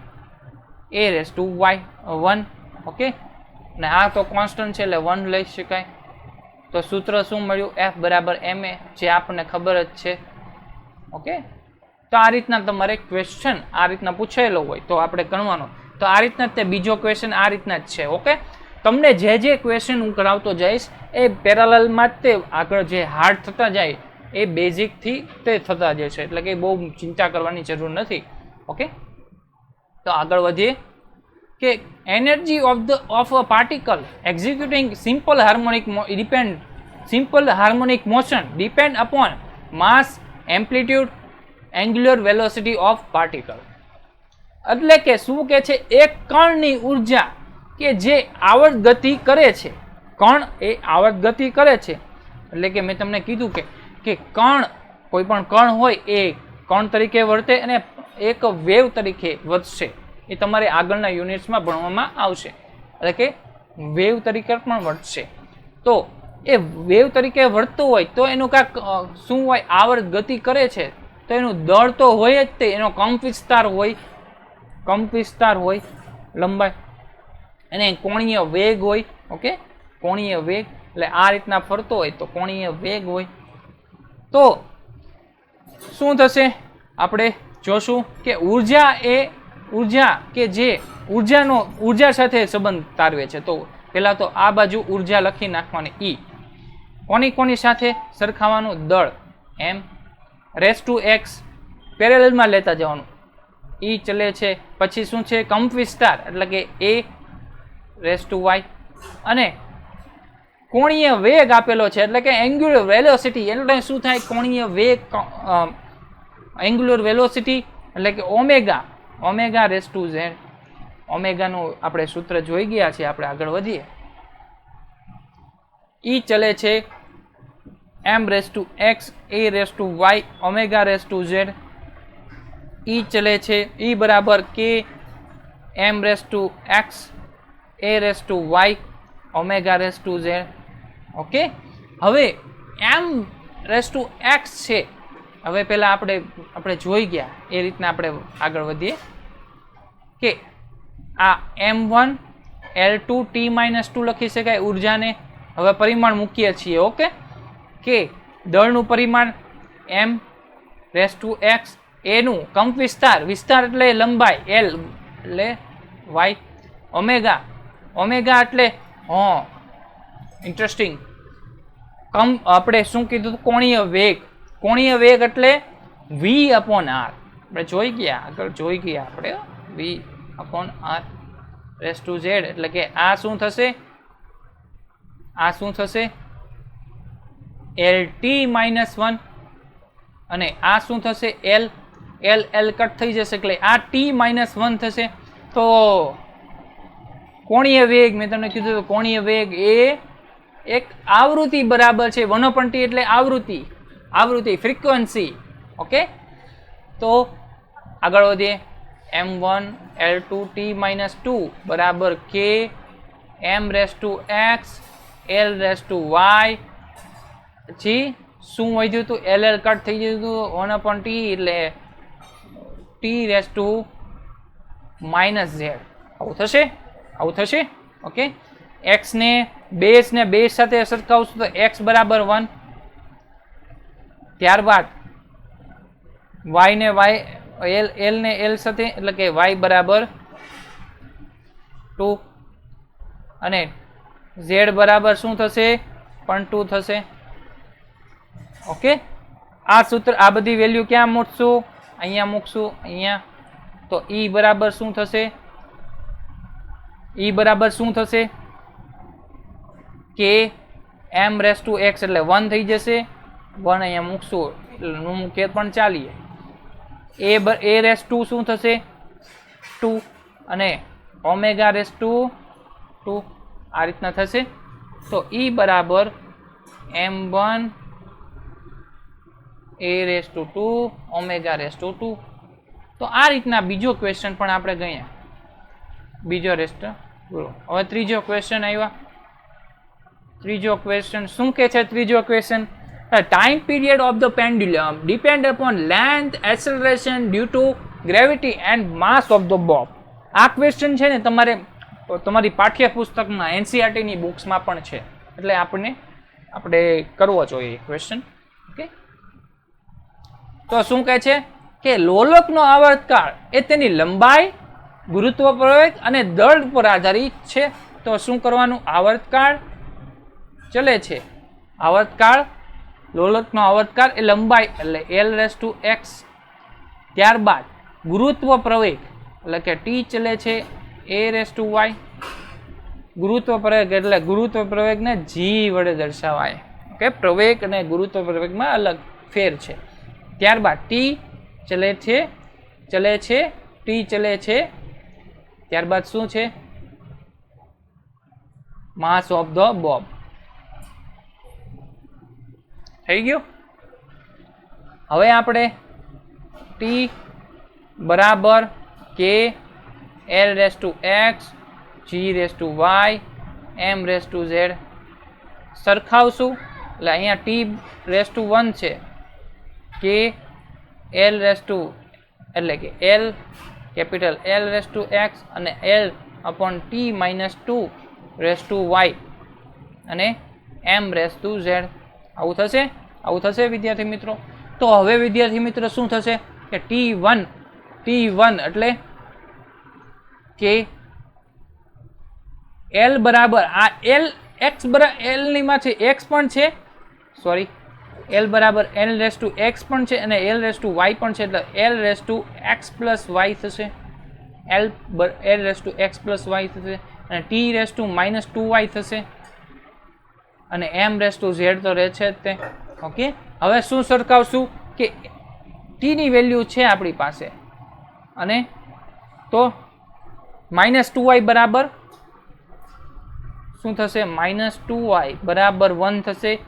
a raise to y 1. Okay, અને આ તો કોન્સ્ટન્ટ છે એટલે 1 લઈ શકાય. તો સૂત્ર શું મળ્યું? એફ બરાબર એમ એ, જે આપણને ખબર જ છે. ઓકે, તો આ રીતના તમારે ક્વેશ્ચન આ રીતના પૂછાયેલો હોય તો આપણે ગણવાનો. તો આ રીતના તે બીજો ક્વેશ્ચન આ રીતના જ છે. ઓકે, તમને જે ક્વેશ્ચન હું કરાવતો જઈશ એ પેરેલલમાં જ તે આગળ જે હાર્ડ થતા જાય એ બેઝિકથી તે થતા જશે, એટલે કે બહુ ચિંતા કરવાની જરૂર નથી. ઓકે, તો આગળ વધીએ કે energy of a particle executing simple harmonic motion depend upon mass, amplitude, angular velocity of particle. એટલે કે શું કે છે? એક કણની ઉર્જા કે જે આવર્ત ગતિ કરે છે, કણ એ આવર્ત ગતિ કરે છે. એટલે કે મેં તમને કીધું કે કણ, કોઈ પણ કણ હોય એ કણ તરીકે વર્તે અને એક વેવ તરીકે વધશે. એ તમારે આગળના યુનિટ્સમાં ભણવામાં આવશે. એટલે કે વેવ તરીકે પણ વર્તશે. તો એ વેવ તરીકે વર્તતું હોય તો એનું કાંઈક શું હોય? આવર્ત ગતિ કરે છે તો એનું દળ તો હોય જ તે, એનો કંપ વિસ્તાર હોય, લંબાઈ, અને કોણીય વેગ હોય. ઓકે, કોણીય વેગ એટલે આ રીતના ફરતો હોય તો કોણીય વેગ હોય. તો શું થશે? આપણે જોશું કે ઉર્જા કે જે ઉર્જા સાથે સંબંધ તારવે છે. તો પહેલા તો આ બાજુ ઉર્જા લખી નાખવાની, ઈ. કોની સાથે સરખાવાનું? દળ એમ રેસ ટુ એક્સ પેરેલલમાં લેતા જવાનું, ઈ ચલે છે. પછી શું છે? કંપ વિસ્તાર એટલે કે એ રેસ ટુ વાય, અને કોણીય વેગ આપેલો છે એટલે કે એંગ્યુલર વેલોસિટી. એટલે શું થાય? કોણીય વેગ, એંગ્યુલર વેલોસિટી એટલે કે ઓમેગા રેસ ટુ ઝેડ. ઓમેગાનું આપણે સૂત્ર જોઈ ગયા છે. આપણે આગળ વધીએ. ઈ ચલે છે m raise to x a raise to y omega raise to z. ઈ ચલે છે ઈ બરાબર k m raise to x a raise to y omega raise to z. Okay, હવે એમ રેસ ટુ એક્સ છે. હવે પહેલા આપણે જોઈ ગયા એ રીતના આપણે આગળ વધીએ કે આ M1 L2 T-2 લખી શકાય ઉર્જાને. હવે પરિમાણ મૂકીએ છીએ. ઓકે, કે દળનું પરિમાણ M રેસ ટુ એક્સ, એનું કંપ વિસ્તાર એટલે લંબાઈ L એટલે y, ઓમેગા એટલે ઇન્ટરેસ્ટિંગ આપણે શું કીધું? કોણીય વેગ એટલે v અપોન r. આપણે જોઈ ગયા આપણે v upon r raise to Z. એટલે કે આ શું થશે? LT-1, અને આ શું થશે? L કટ થઈ જશે એટલે આ T-1 થશે. તો કોણીય વેગ, મેં તમને કીધું કોણીય વેગ એ એક આવૃત્તિ બરાબર છે. 1/t એટલે આવૃત્તિ ફ્રીક્વન્સી. ઓકે, તો આગળ વધીએ. M1 L2 T-2 બરાબર કે M raise to x L raise to y. પછી શું વધ્યું હતું? LL કટ થઈ ગયું હતું. 1/t એટલે T race to minus Z. આવું થશે. ઓકે, એક્સ ને બેઝ સાથે સરખાવશું તો એક્સ બરાબર 1. ત્યારબાદ વાય ને એલ ને એલ સાથે એટલે કે વાય બરાબર 2, અને ઝેડ બરાબર શું થશે? પણ 2 થશે. ઓકે, આ સૂત્ર, આ બધી વેલ્યુ ક્યાં મૂકશું? અહીંયા મૂકશું, અહીંયા. તો ઈ બરાબર શું થશે? કે એમ રેસ ટુ એક્સ એટલે 1 થઈ જશે, 1 અહીંયા મૂકશું એટલે નું મૂકીએ પણ ચાલીએ. એ રેસ ટુ શું થશે 2 અને ઓમેગા રેસ ટુ 2 આ રીતના થશે. તો ઈ બરાબર m1 a raise to 2 omega raise two 2. તો આ રીતના બીજો ક્વેશ્ચન પણ આપણે ગણ્યા. બીજો રેસ્ટ બોલો. હવે ત્રીજો ક્વેશ્ચન આવ્યા. ત્રીજો ક્વેશ્ચન શું કે છે? ત્રીજો question, time period of the pendulum depend upon length, acceleration due to gravity and mass of the bob. આ ક્વેશ્ચન છે ને તમારી પાઠ્યપુસ્તકમાં એનસીઈઆરટીની બુક્સમાં પણ છે, એટલે આપણે કરવો જોઈએ ક્વેશ્ચન. ઓકે, તો શું કહે છે કે લોલકનો આવર્તકાળ એ તેની લંબાઈ, ગુરુત્વ પ્રવેગ અને દળ પર આધારિત છે. તો શું કરવાનું? આવર્તકાળ ચલે છે, આવર્તકાળ, લોલકનો આવર્તકાળ એ લંબાઈ એટલે l રેસ ટુ x, ત્યારબાદ ગુરુત્વ પ્રવેગ એટલે કે t ચલે છે a રેસ ટુ y, ગુરુત્વ પ્રવેગ એટલે ગુરુત્વ પ્રવેગને g વડે દર્શાવાય. ઓકે, પ્રવેગ અને ગુરુત્વ પ્રવેગમાં અલગ ફેર છે. ત્યારબાદ t ચલે છે, t ચલે છે, ત્યારબાદ શું છે? માસ ઓફ ધ બોબ. થઈ ગયું. હવે આપણે t બરાબર k l raise to x g race to y m raise two z સરખાવશું. એટલે અહીંયા t રેસ ટુ 1 છે, k l રેસ ટુ એટલે કે l capital L raise to x અને l upon t minus 2 race to y અને m રેસ ટુ z. આવું થશે વિદ્યાર્થી મિત્રો. તો હવે વિદ્યાર્થી મિત્રો શું થશે કે t1 એટલે કે l બરાબર આ l x બરાબર l ની માં છે x પણ છે, સોરી l બરાબર l રેસ ટુ x પણ છે અને l રેસ ટુ y પણ છે, એટલે l raise to x plus y થશે, l raise to x plus y થશે અને t race to minus 2y થશે અને m રેસ ટુ z તો રહે છે જ તે. ઓકે, હવે શું સરખાવશું કે t ની વેલ્યુ છે આપણી પાસે અને તો માઇનસ 2y બરાબર શું થશે? માઇનસ 2y બરાબર 1 થશે.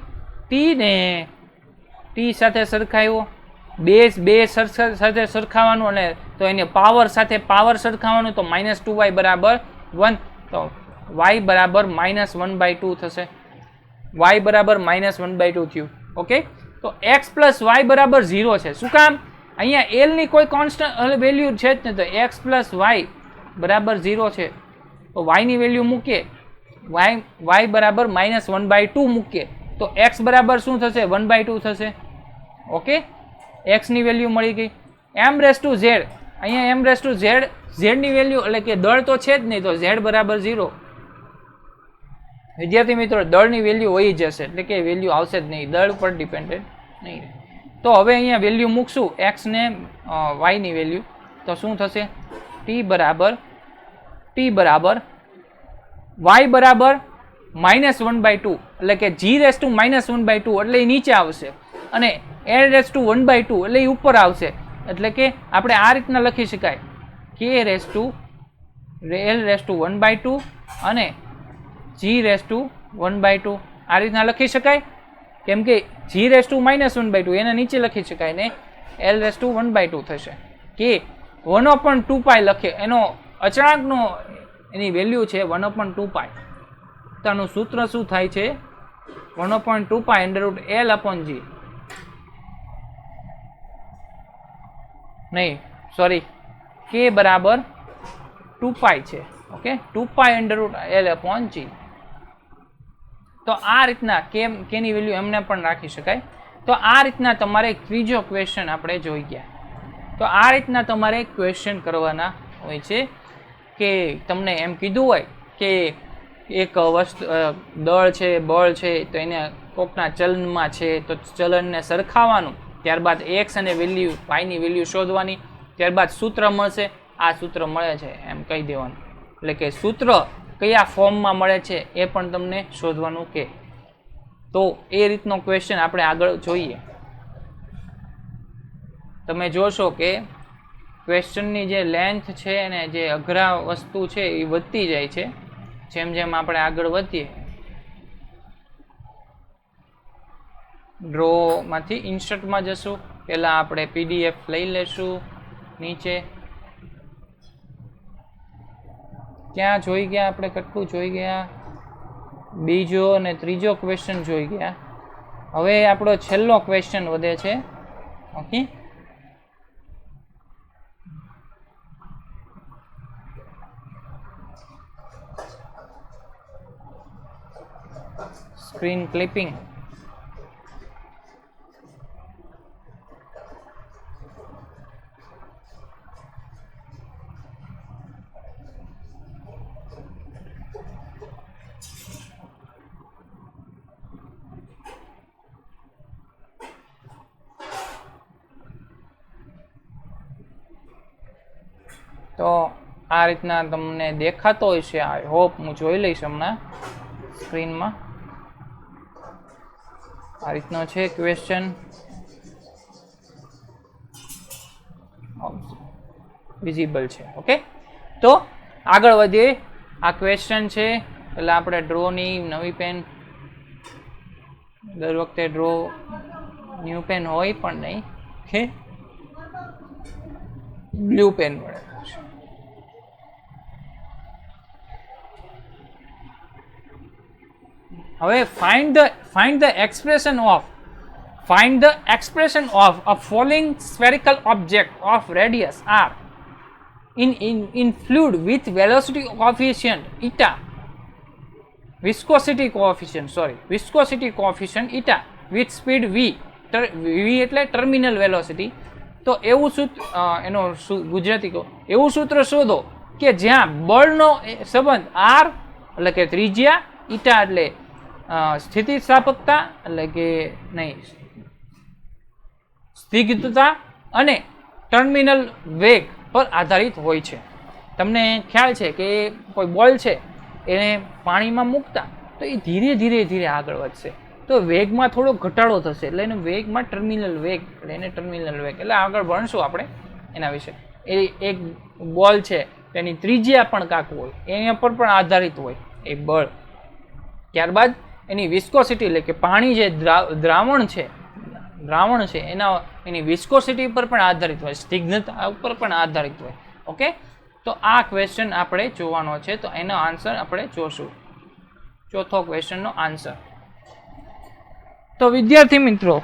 t ને t સાથે સરખાવ્યો, બે સાથે સરખાવવાનું અને તો એને પાવર સાથે પાવર સરખાવવાનું, તો માઇનસ 2y બરાબર 1, તો y બરાબર માઇનસ 1/2 થશે. y બરાબર માઇનસ 1/2 થયું. ઓકે, તો x પ્લસ y બરાબર 0 છે. શું કામ? અહીંયા l ની કોઈ કોન્સ્ટન્ટ વેલ્યુ છે જ નહીં, તો x પ્લસ y બરાબર 0 છે. તો y ની વેલ્યુ મૂકીએ, y બરાબર માઇનસ 1/2 મૂકીએ, તો x બરાબર શું થશે? 1/2 થશે. ઓકે, x ની વેલ્યુ મળી ગઈ. m રેસ ટુ z, અહીંયા m રેસ ટુ z ની વેલ્યુ એટલે કે દળ તો છે જ નહીં, તો z બરાબર 0. વિદ્યાર્થી મિત્રો, દળની વેલ્યુ હોઈ જશે એટલે કે વેલ્યુ આવશે જ નહીં, દળ પર ડિપેન્ડેન્ટ નહીં રહે. તો હવે અહીંયા વેલ્યુ મૂકશું x ને y ની વેલ્યુ, તો શું થશે? t બરાબર y બરાબર માઇનસ 1/2 એટલે કે g રેસ ટુ માઇનસ 1/2 એટલે એ નીચે આવશે અને l રેસ ટુ 1/2 એટલે એ ઉપર આવશે. એટલે કે આપણે આ રીતના લખી શકાય k raise to l raise two 1/2 અને g રેસ ટુ 1/2 આ રીતના લખી શકાય, કેમ કે g રેસ ટુ માઇનસ 1/2 એને નીચે લખી શકાય ને l રેસ ટુ 1/2 થશે. કે 1/2π લખે એનો અચળાંકનો એની વેલ્યુ છે 1/2π. તો આનું સૂત્ર શું થાય છે? 1/2π √l અપોન g, નહીં સોરી k બરાબર 2π છે. Okay, 2π √l upon g. તો આ રીતના k ની વેલ્યુ એમને પણ રાખી શકાય. તો આ રીતના તમારે ત્રીજો ક્વેશ્ચન આપણે જોઈ ગયા. તો આ રીતના તમારે ક્વેશ્ચન કરવાના હોય છે કે તમને એમ કીધું હોય કે એક વસ્તુ દળ છે, બળ છે, તો એને કોકના ચલનમાં છે તો ચલનને સરખાવવાનું, ત્યારબાદ x અને વેલ્યુ y ની વેલ્યુ શોધવાની, ત્યારબાદ સૂત્ર મળશે, આ સૂત્ર મળે છે એમ કહી દેવાનું. એટલે કે સૂત્ર કયા ફોર્મમાં મળે છે એ પણ તમને શોધવાનું કે. તો એ રીતનો ક્વેશ્ચન આપણે આગળ જોઈએ. તમે જોશો કે ક્વેશ્ચનની જે લેન્થ છે અને જે અઘરા વસ્તુ છે એ વધતી જાય છે જેમ જેમ આપણે આગળ વધીએ. ડ્રોમાંથી ઇન્સર્ટમાં જશું. પહેલાં આપણે PDF લઈ લેશું. નીચે ક્યાં જોઈ ગયા આપણે? કેટલું જોઈ ગયા? બીજો અને ત્રીજો ક્વેશ્ચન જોઈ ગયા. હવે આપણો છેલ્લો ક્વેશ્ચન વધે છે. Okay, screen clipping. તો આ રીતના તમને દેખાતો હોય છે. આઈ હોપ હું જોઈ લઈશ હમણાં સ્ક્રીનમાં. આ રીતનો છે ક્વેશ્ચન. વિઝિબલ છે. ઓકે, તો આગળ વધીએ. આ ક્વેશ્ચન છે. પહેલાં આપણે ડ્રોની નવી પેન, દર વખતે ડ્રો ન્યૂ પેન હોય પણ નહીં. ઓકે, બ્લુ પેન વડે. હવે find the expression of a falling spherical object of radius r in fluid with velocity coefficient eta, viscosity coefficient eta with speed v એટલે ટર્મિનલ વેલોસિટી. તો એવું સૂત્ર, એનો ગુજરાતી કહો, એવું સૂત્ર શોધો કે જ્યાં બળનો સંબંધ r એટલે કે ત્રિજ્યા, ઈટા એટલે સ્થિતિસ્થાપકતા એટલે કે નહીં સ્થિતિજતા અને ટર્મિનલ વેગ પર આધારિત હોય છે. તમને ખ્યાલ છે કે કોઈ બોલ છે એને પાણીમાં મૂકતા તો એ ધીરે ધીરે આગળ વધશે. તો વેગમાં થોડો ઘટાડો થશે એટલે એને વેગમાં ટર્મિનલ વેગ એટલે આગળ ભણશું આપણે એના વિશે. એ એક બોલ છે તેની ત્રિજ્યા પણ કાંક હોય, એના પર પણ આધારિત હોય એ બળ. ત્યારબાદ એની વિસ્કોસિટી એટલે કે પાણી જે દ્રાવણ છે એની વિસ્કોસિટી પર પણ આધારિત હોય, સ્નિગ્ધતા ઉપર પણ આધારિત હોય. ઓકે, તો આ ક્વેશ્ચન આપણે જોવાનો છે. તો એનો આન્સર આપણે જોશું. ચોથો ક્વેશ્ચનનો આન્સર. તો વિદ્યાર્થી મિત્રો,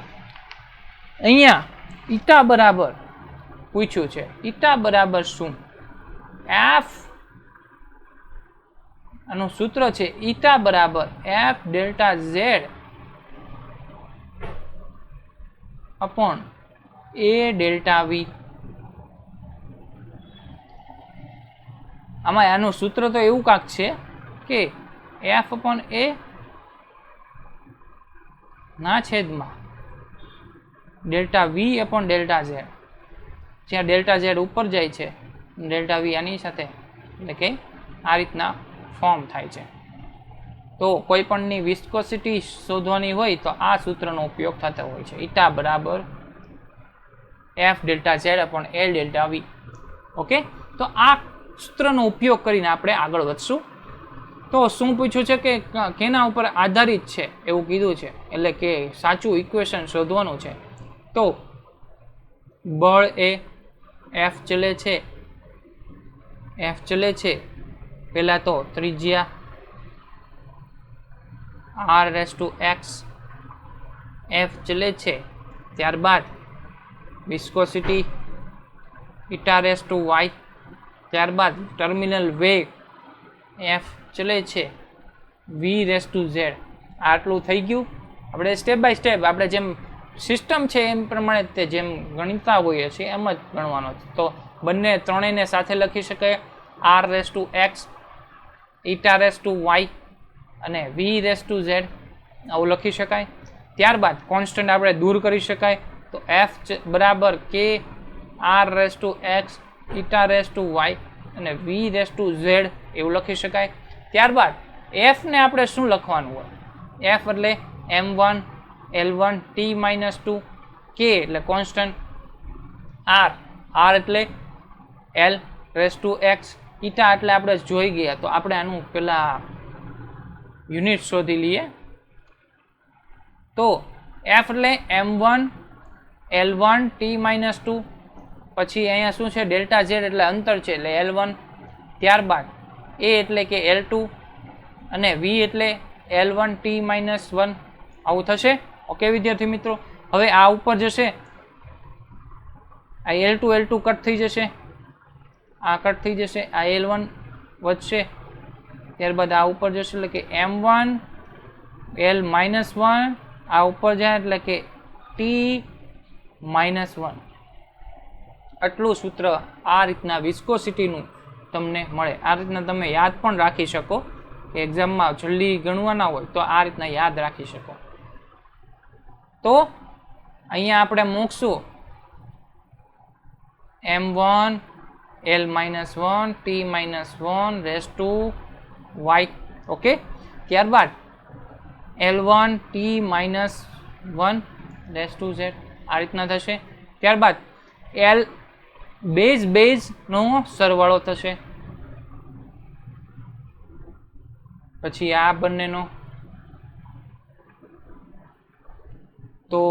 અહીંયા ઈટા બરાબર પૂછ્યું છે. ઈટા બરાબર શું? એફ, આનું સૂત્ર છે ઈટા બરાબર એફ ડેલ્ટા ઝેડ અપોન એ ડેલ્ટા વી. આમાં આનું સૂત્ર તો એવું કાંક છે કે એફ અપોન એ ના છેદમાં delta v upon delta z, જ્યાં ડેલ્ટા ઝેડ ઉપર જાય છે, ડેલ્ટા વી આની સાથે, એટલે કે આ રીતના ફોર્મ થાય છે. તો કોઈ પણની વિસ્કોસિટી શોધવાની હોય તો આ સૂત્રનો ઉપયોગ થતો હોય છે. ઈટા બરાબર f delta z upon l delta v. Okay, તો આ સૂત્રનો ઉપયોગ કરીને આપણે આગળ વધશું. તો શું પૂછ્યું છે કે કેના ઉપર આધારિત છે એવું કીધું છે, એટલે કે સાચું ઇક્વેશન શોધવાનું છે. તો બળ એ એફ ચલે છે પહેલાં તો ત્રિજ્યા r raise to x F ચલે છે, ત્યારબાદ viscosity eta raise to Y, ત્યારબાદ ટર્મિનલ વેગ એફ ચલે છે વી રેસ ટુ ઝેડ. આટલું થઈ ગયું. આપણે સ્ટેપ બાય સ્ટેપ આપણે જેમ સિસ્ટમ છે એમ પ્રમાણે તે જેમ ગણતા હોઈએ છીએ એમ જ ગણવાનો. તો બંને ત્રણેયને સાથે લખી શકાય. r raise to x, eta raise to y અને વી રેસ ટુ ઝેડ આવું લખી શકાય. ત્યારબાદ કોન્સ્ટન્ટ આપણે દૂર કરી શકાય. તો એફ બરાબર કે r raise to x, eta raise to y અને વી રેસ ટુ ઝેડ એવું લખી શકાય. ત્યારબાદ એફ ને આપણે શું લખવાનું હોય? એફ એટલે m1 l1 t માઇનસ 2, કે એટલે કોન્સ્ટન્ટ, આર એટલે l raise to x, eta એટલે આપણે જોઈ ગયા. તો આપણે આનું પેલા યુનિટ શોધી લઈએ. તો એફ એટલે m1 l1 t માઇનસ 2, પછી અહીંયા શું છે? ડેલ્ટા ઝેડ એટલે અંતર છે એટલે l1, ત્યારબાદ a એટલે કે l2 અને v એટલે l1 t માઇનસ 1. આવું થશે. ઓકે વિદ્યાર્થી મિત્રો, હવે આ ઉપર જશે, આ l2 કટ થઈ જશે, આ કટ થઈ જશે, આ l1 વધશે, ત્યારબાદ આ ઉપર જશે એટલે કે m1 l માઇનસ 1, આ ઉપર જાય એટલે કે t માઇનસ 1. આટલું સૂત્ર આ રીતના વિસ્કોસિટીનું તમને મળે. આ રીતના તમે યાદ પણ રાખી શકો કે એક્ઝામમાં જલ્દી ગણવાના હોય તો આ રીતના યાદ રાખી શકો. તો અહીંયા આપણે મૂકશું m1 l minus 1 t minus 1 race to y. Okay, ત્યારબાદ l1 t minus 1 raise to z. આ રીતના થશે. ત્યારબાદ l બેઝનો સરવાળો થશે, પછી આ બંનેનો. તો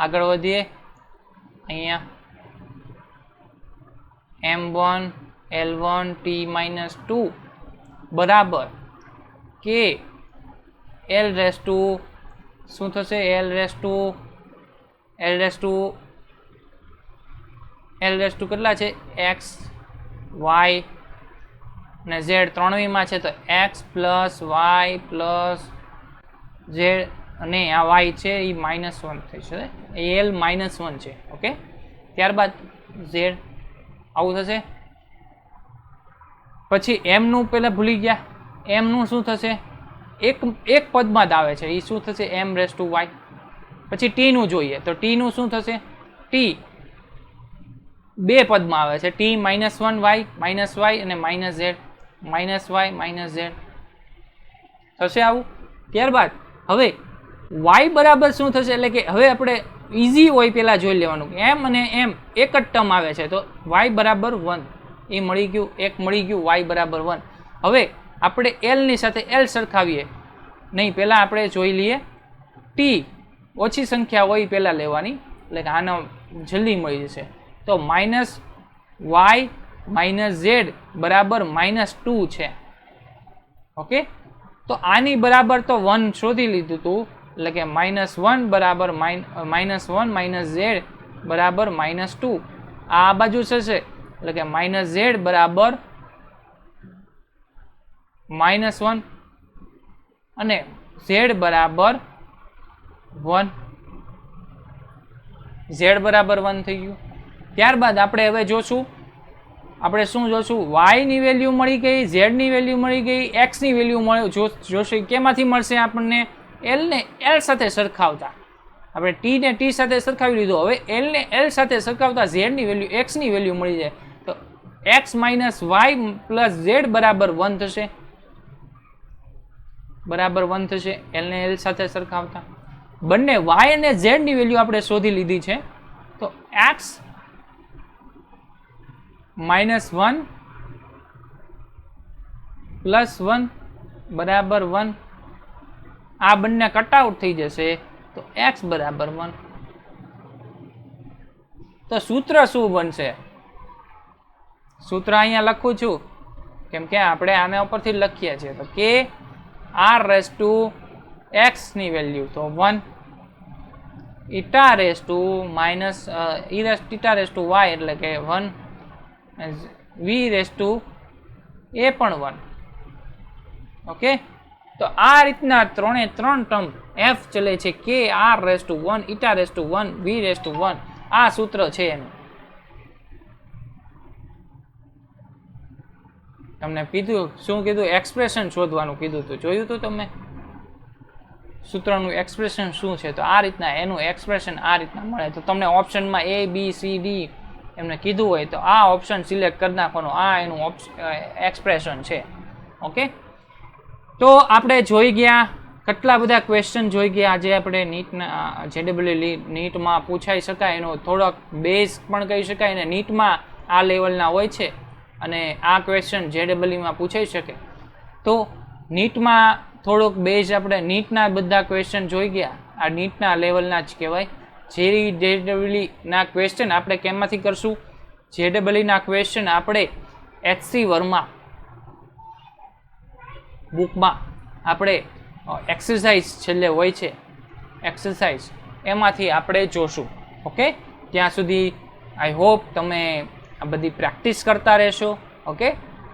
આગળ વધીએ. અહીંયા m1 l1 t માઇનસ 2 બરાબર કે l રેસ ટુ શું થશે? l રેસ ટુ કેટલા છે? x y ને z ત્રણેયમાં છે તો x plus y plus z, અને આ y છે એ -1 થઈ છે, એ l -1 છે. ઓકે, ત્યારબાદ z આવું થશે. પછી m નું પહેલા ભૂલી ગયા, m નું શું થશે? એક પદમાં જ આવે છે, એ શું થશે? m raise to y. પછી t નું જોઈએ તો t નું શું થશે? t બે પદમાં આવે છે, t -1y માઇનસ y અને minus z, -y minus z થશે આવું. ત્યારબાદ હવે y બરાબર શું થશે? એટલે કે હવે આપણે ઇઝી હોય પહેલા જોઈ લેવાનું કે m અને m એક જ ટર્મ આવે છે તો y બરાબર 1 એ મળી ગયું, એક મળી ગયું, y બરાબર 1. હવે આપણે l ની સાથે l સરખાવીએ નહીં, પહેલાં આપણે જોઈ લઈએ t ઓછી સંખ્યા હોય પહેલાં લેવાની, એટલે કે આનો જલ્દી મળી જશે. તો માઇનસ y માઇનસ z બરાબર -2 છે. ઓકે, તો આની બરાબર તો 1 શોધી લીધું હતું, એટલે કે -1 બરાબર -1 માઇનસ z બરાબર -2. આ બાજુ થશે એટલે કે માઇનસ z બરાબર -1 અને z બરાબર 1. z બરાબર 1 થઈ ગયું. ત્યારબાદ આપણે હવે જોશું, આપણે શું જોશું? y ની વેલ્યુ મળી ગઈ, z ની વેલ્યુ મળી ગઈ, x ની વેલ્યુ જોશું. કેમાંથી મળશે આપણને? l ને l સાથે સરખાવતા. આપણે t ને t સાથે સરખાવી લીધું, હવે l ને l સાથે સરખાવતા z ની વેલ્યુ x ની વેલ્યુ મળી જાય તો x minus y plus z બરાબર 1 થશે, બરાબર 1 થશે l ને l સાથે સરખાવતા. બંને y અને z ની વેલ્યુ આપણે શોધી લીધી છે તો x -1 પ્લસ 1 બરાબર 1. આ બંને કટઆઉટ થઈ જશે તો x બરાબર 1. તો સૂત્ર શું બનશે? સૂત્ર અહીંયા લખું છું કેમ કે આપણે આના ઉપરથી લખીએ છીએ. તો કે r રેસ ટુ x ની વેલ્યુ તો 1, eta raise to minus eta raise to y એટલે કે 1, v રેસ ટુ એ પણ 1. ઓકે, તો આ રીતના ત્રણે ત્રણ ટર્મ f ચલે છે કે r raise to 1, eta raise to 1, v raise to 1. આ સૂત્ર છે એનું. તમને કીધું શું કીધું? એક્સપ્રેશન શોધવાનું કીધું હતું, જોયું હતું તમે? સૂત્રનું એક્સપ્રેશન શું છે? તો આ રીતના એનું એક્સપ્રેશન આ રીતના મળે. તો તમને ઓપ્શનમાં a b c d એમને કીધું હોય તો આ ઓપ્શન સિલેક્ટ કરી નાખવાનો, આ એનું એક્સપ્રેશન છે. ઓકે, તો આપણે જોઈ ગયા કેટલા બધા ક્વેશ્ચન જોઈ ગયા આજે આપણે નીટના JEE નીટમાં પૂછાઈ શકાય એનો થોડોક બેઝ પણ કહી શકાય અને નીટમાં આ લેવલના હોય છે અને આ ક્વેશ્ચન JEEમાં પૂછાઈ શકે. તો નીટમાં થોડોક બેઝ આપણે નીટના બધા ક્વેશ્ચન જોઈ ગયા. આ નીટના લેવલના જ કહેવાય. JEEના ક્વેશ્ચન આપણે કેમાંથી કરશું? JEEના ક્વેશ્ચન આપણે HC વર્મા બુકમાં આપણે એક્સરસાઇઝ છેલ્લે હોય છે એક્સરસાઇઝ એમાંથી આપણે જોશું. ઓકે, ત્યાં સુધી આઈ હોપ તમે આ બધી પ્રેક્ટિસ કરતા રહેશો. ઓકે,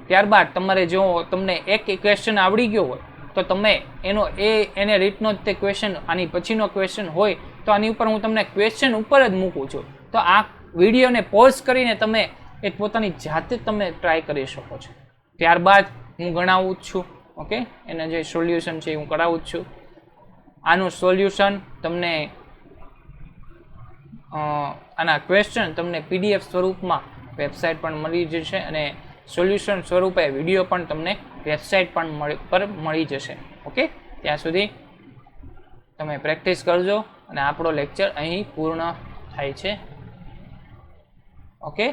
ત્યારબાદ તમારે જો તમને એક ક્વેશ્ચન આવડી ગયો હોય તો તમે એને રીતનો જ તે ક્વેશ્ચન આની પછીનો ક્વેશ્ચન હોય તો આની ઉપર હું તમને ક્વેશ્ચન ઉપર જ મૂકું છું. તો આ વિડીયોને પોઝ કરીને તમે એક પોતાની જાતે તમે ટ્રાય કરી શકો છો. ત્યારબાદ હું ગણાવું જ છું. ઓકે, એના જે સોલ્યુશન છે હું કરાવું જ છું. આનું સોલ્યુશન તમને આના ક્વેશ્ચન તમને PDF સ્વરૂપમાં વેબસાઇટ પણ મળી જશે અને સોલ્યુશન સ્વરૂપે વિડીયો પણ તમને વેબસાઇટ પણ પર મળી જશે. ઓકે, ત્યાં સુધી તમે પ્રેક્ટિસ કરજો અને આપણો લેક્ચર અહીં પૂર્ણ થાય છે. ઓકે.